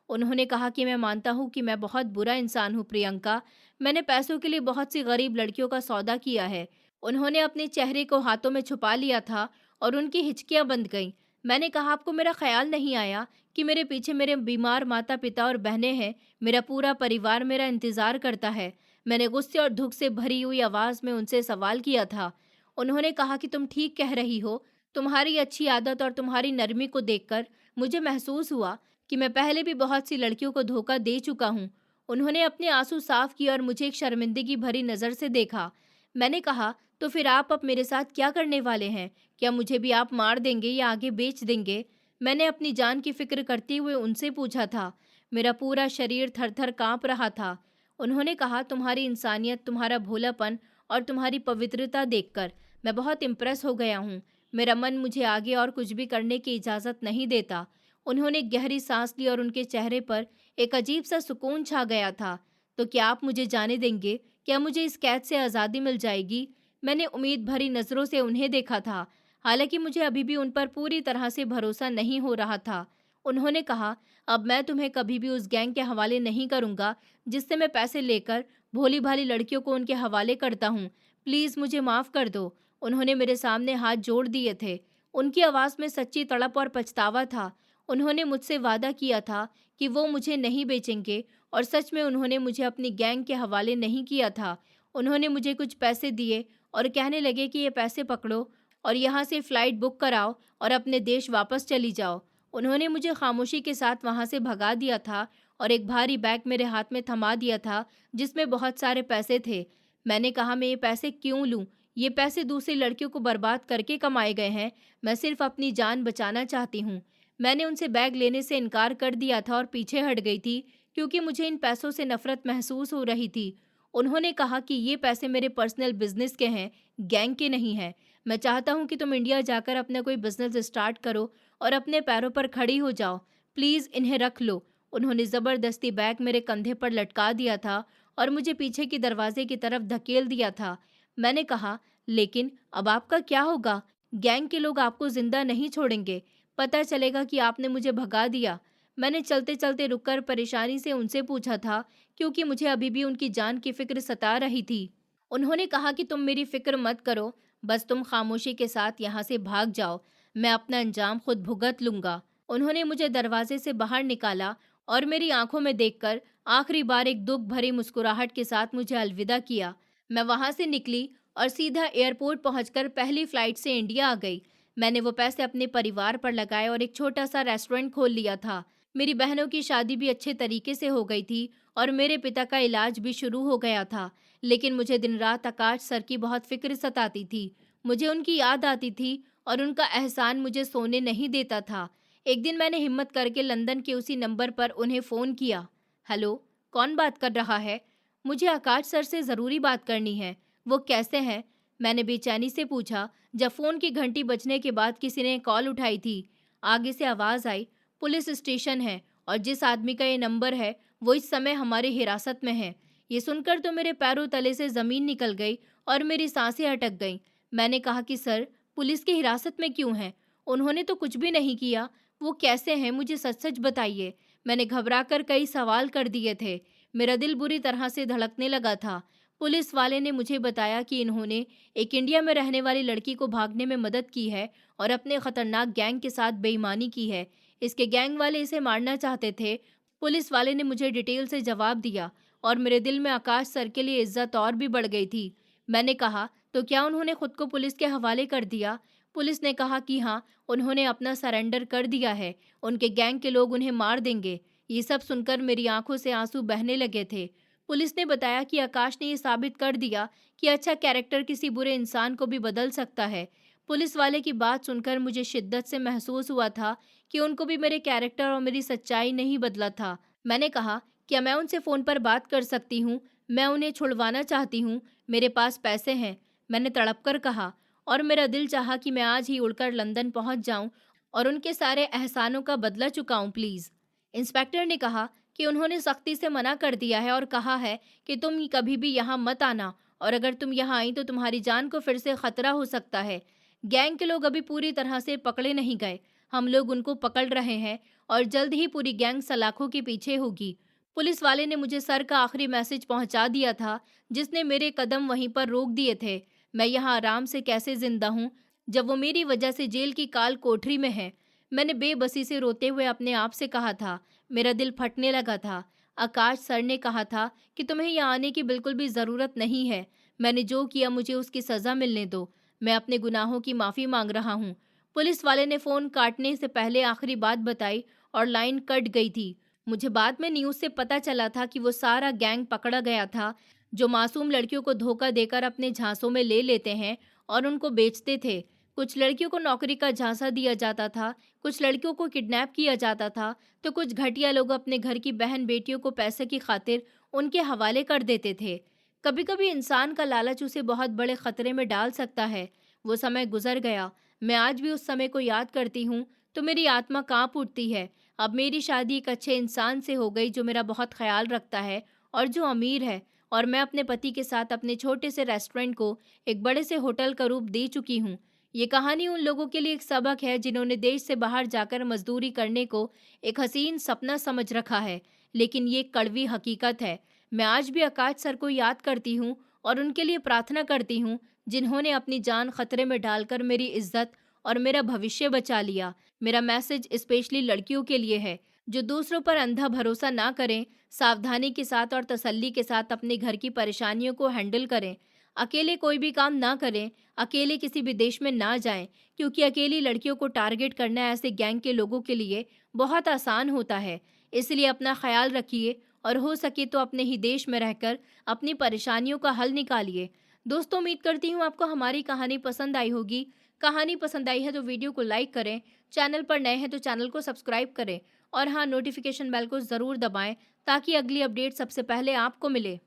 उन्होंने कहा कि मैं मानता हूँ कि मैं बहुत बुरा इंसान हूँ प्रियंका। मैंने पैसों के लिए बहुत सी गरीब लड़कियों का सौदा किया है। उन्होंने अपने चेहरे को हाथों में छुपा लिया था और उनकी हिचकियाँ बंध गईं। मैंने कहा, आपको मेरा ख्याल नहीं आया कि मेरे पीछे मेरे बीमार माता पिता और बहनें हैं। मेरा पूरा परिवार मेरा इंतज़ार करता है। मैंने गुस्से और दुख से भरी हुई आवाज़ में उनसे सवाल किया था। उन्होंने कहा कि तुम ठीक कह रही हो। तुम्हारी अच्छी आदत और तुम्हारी नरमी को देखकर मुझे महसूस हुआ कि मैं पहले भी बहुत सी लड़कियों को धोखा दे चुका हूँ। उन्होंने अपने आंसू साफ किए और मुझे एक शर्मिंदगी भरी नज़र से देखा। मैंने कहा, तो फिर आप अब मेरे साथ क्या करने वाले हैं? क्या मुझे भी आप मार देंगे या आगे बेच देंगे? मैंने अपनी जान की फिक्र करते हुए उनसे पूछा था। मेरा पूरा शरीर थर-थर काँप रहा था। उन्होंने कहा, तुम्हारी इंसानियत, तुम्हारा भोलापन और तुम्हारी पवित्रता देखकर मैं बहुत इम्प्रेस हो गया हूँ। मेरा मन मुझे आगे और कुछ भी करने की इजाज़त नहीं देता। उन्होंने गहरी सांस ली और उनके चेहरे पर एक अजीब सा सुकून छा गया था। तो क्या आप मुझे जाने देंगे? क्या मुझे इस कैद से आज़ादी मिल जाएगी? मैंने उम्मीद भरी नज़रों से उन्हें देखा था, हालांकि मुझे अभी भी उन पर पूरी तरह से भरोसा नहीं हो रहा था। उन्होंने कहा, अब मैं तुम्हें कभी भी उस गैंग के हवाले नहीं करूँगा जिससे मैं पैसे लेकर भोली-भाली लड़कियों को उनके हवाले करता हूँ। प्लीज़ मुझे माफ़ कर दो। उन्होंने मेरे सामने हाथ जोड़ दिए थे। उनकी आवाज़ में सच्ची तड़प और पछतावा था। उन्होंने मुझसे वादा किया था कि वो मुझे नहीं बेचेंगे और सच में उन्होंने मुझे अपनी गैंग के हवाले नहीं किया था। उन्होंने मुझे कुछ पैसे दिए और कहने लगे कि ये पैसे पकड़ो और यहाँ से फ़्लाइट बुक कराओ और अपने देश वापस चली जाओ। उन्होंने मुझे खामोशी के साथ वहाँ से भगा दिया था और एक भारी बैग मेरे हाथ में थमा दिया था जिसमें बहुत सारे पैसे थे। मैंने कहा, मैं ये पैसे क्यों लूँ? ये पैसे दूसरी लड़कियों को बर्बाद करके कमाए गए हैं। मैं सिर्फ अपनी जान बचाना चाहती हूँ। मैंने उनसे बैग लेने से इनकार कर दिया था और पीछे हट गई थी क्योंकि मुझे इन पैसों से नफरत महसूस हो रही थी। उन्होंने कहा कि ये पैसे मेरे पर्सनल बिजनेस के हैं, गैंग के नहीं हैं। मैं चाहता हूँ कि तुम इंडिया जाकर अपना कोई बिजनेस स्टार्ट करो और अपने पैरों पर खड़ी हो जाओ। प्लीज़ इन्हें रख लो। उन्होंने ज़बरदस्ती बैग मेरे कंधे पर लटका दिया था और मुझे पीछे की दरवाजे की तरफ धकेल दिया था। मैंने कहा, लेकिन अब आपका क्या होगा? गैंग के लोग आपको जिंदा नहीं छोड़ेंगे। पता चलेगा कि आपने मुझे भगा दिया। मैंने चलते चलते रुककर परेशानी से उनसे पूछा था क्योंकि मुझे अभी भी उनकी जान की फिक्र सता रही थी। उन्होंने कहा कि तुम मेरी फिक्र मत करो, बस तुम खामोशी के साथ यहाँ से भाग जाओ। मैं अपना अंजाम खुद भुगत लूंगा। उन्होंने मुझे दरवाजे से बाहर निकाला और मेरी आंखों में देखकर आखिरी बार एक दुख भरी मुस्कुराहट के साथ मुझे अलविदा किया। मैं वहां से निकली और सीधा एयरपोर्ट पहुंचकर पहली फ्लाइट से इंडिया आ गई। मैंने वो पैसे अपने परिवार पर लगाए और एक छोटा सा रेस्टोरेंट खोल लिया था। मेरी बहनों की शादी भी अच्छे तरीके से हो गई थी और मेरे पिता का इलाज भी शुरू हो गया था। लेकिन मुझे दिन रात आकाश सर की बहुत फिक्र सताती थी। मुझे उनकी याद आती थी और उनका एहसान मुझे सोने नहीं देता था। एक दिन मैंने हिम्मत करके लंदन के उसी नंबर पर उन्हें फ़ोन किया। हेलो, कौन बात कर रहा है? मुझे आकाश सर से ज़रूरी बात करनी है। वो कैसे हैं? मैंने बेचैनी से पूछा जब फ़ोन की घंटी बजने के बाद किसी ने कॉल उठाई थी। आगे से आवाज़ आई, पुलिस स्टेशन है और जिस आदमी का ये नंबर है वो इस समय हमारे हिरासत में है। ये सुनकर तो मेरे पैरों तले से ज़मीन निकल गई और मेरी सांसें अटक गईं। मैंने कहा कि सर, पुलिस की हिरासत में क्यों हैं? उन्होंने तो कुछ भी नहीं किया। वो कैसे हैं, मुझे सच-सच बताइए। मैंने घबराकर कई सवाल कर दिए थे। मेरा दिल बुरी तरह से धड़कने लगा था। पुलिस वाले ने मुझे बताया कि इन्होंने एक इंडिया में रहने वाली लड़की को भागने में मदद की है और अपने खतरनाक गैंग के साथ बेईमानी की है। इसके गैंग वाले इसे मारना चाहते थे। पुलिस वाले ने मुझे डिटेल से जवाब दिया और मेरे दिल में आकाश सर के लिए इज्जत और भी बढ़ गई थी। मैंने कहा, तो क्या उन्होंने खुद को पुलिस के हवाले कर दिया? पुलिस ने कहा कि हाँ, उन्होंने अपना सरेंडर कर दिया है। उनके गैंग के लोग उन्हें मार देंगे। ये सब सुनकर मेरी आंखों से आंसू बहने लगे थे। पुलिस ने बताया कि आकाश ने ये साबित कर दिया कि अच्छा कैरेक्टर किसी बुरे इंसान को भी बदल सकता है। पुलिस वाले की बात सुनकर मुझे शिद्दत से महसूस हुआ था कि उनको भी मेरे कैरेक्टर और मेरी सच्चाई नहीं बदला था। मैंने कहा, क्या मैं उनसे फ़ोन पर बात कर सकती हूँ? मैं उन्हें छुड़वाना चाहती हूँ। मेरे पास पैसे हैं। मैंने तड़प कर कहा और मेरा दिल चाहा कि मैं आज ही उड़कर लंदन पहुँच जाऊँ और उनके सारे एहसानों का बदला चुकाऊँ प्लीज़। इंस्पेक्टर ने कहा कि उन्होंने सख्ती से मना कर दिया है और कहा है कि तुम कभी भी यहाँ मत आना और अगर तुम यहाँ आई तो तुम्हारी जान को फिर से खतरा हो सकता है। गैंग के लोग अभी पूरी तरह से पकड़े नहीं गए। हम लोग उनको पकड़ रहे हैं और जल्द ही पूरी गैंग सलाखों के पीछे होगी। पुलिस वाले ने मुझे सर का आखिरी मैसेज पहुंचा दिया था जिसने मेरे कदम वहीं पर रोक दिए थे। मैं यहाँ आराम से कैसे जिंदा हूँ जब वो मेरी वजह से जेल की काल कोठरी में है। मैंने बेबसी से रोते हुए अपने आप से कहा था। मेरा दिल फटने लगा था। आकाश सर ने कहा था कि तुम्हें यहाँ आने की बिल्कुल भी ज़रूरत नहीं है। मैंने जो किया मुझे उसकी सज़ा मिलने दो। मैं अपने गुनाहों की माफ़ी मांग रहा हूँ। पुलिस वाले ने फ़ोन काटने से पहले आखिरी बात बताई और लाइन कट गई थी। मुझे बाद में न्यूज़ से पता चला था कि वो सारा गैंग पकड़ा गया था जो मासूम लड़कियों को धोखा देकर अपने झांसों में ले लेते हैं और उनको बेचते थे। कुछ लड़कियों को नौकरी का झांसा दिया जाता था, कुछ लड़कियों को किडनैप किया जाता था, तो कुछ घटिया लोग अपने घर की बहन बेटियों को पैसे की खातिर उनके हवाले कर देते थे। कभी कभी इंसान का लालच उसे बहुत बड़े खतरे में डाल सकता है। वो समय गुजर गया। मैं आज भी उस समय को याद करती हूँ तो मेरी आत्मा कांप उठती है। अब मेरी शादी एक अच्छे इंसान से हो गई जो मेरा बहुत ख्याल रखता है और जो अमीर है, और मैं अपने पति के साथ अपने छोटे से रेस्टोरेंट को एक बड़े से होटल का रूप दे चुकी हूँ। ये कहानी उन लोगों के लिए एक सबक है जिन्होंने देश से बाहर जाकर मजदूरी करने को एक हसीन सपना समझ रखा है, लेकिन ये एक कड़वी हकीकत है। मैं आज भी आकाश सर को याद करती हूँ और उनके लिए प्रार्थना करती हूँ, जिन्होंने अपनी जान खतरे में डालकर मेरी इज्जत और मेरा भविष्य बचा लिया। मेरा मैसेज स्पेशली लड़कियों के लिए है, जो दूसरों पर अंधा भरोसा ना करें, सावधानी के साथ और तसल्ली के साथ अपने घर की परेशानियों को हैंडल करें। अकेले कोई भी काम ना करें, अकेले किसी भी देश में ना जाएं, क्योंकि अकेली लड़कियों को टारगेट करना ऐसे गैंग के लोगों के लिए बहुत आसान होता है। इसलिए अपना ख्याल रखिए और हो सके तो अपने ही देश में रहकर अपनी परेशानियों का हल निकालिए। दोस्तों, उम्मीद करती हूँ आपको हमारी कहानी पसंद आई होगी। कहानी पसंद आई है तो वीडियो को लाइक करें, चैनल पर नए हैं तो चैनल को सब्सक्राइब करें और हाँ, नोटिफिकेशन बेल को ज़रूर दबाएं ताकि अगली अपडेट सबसे पहले आपको मिले।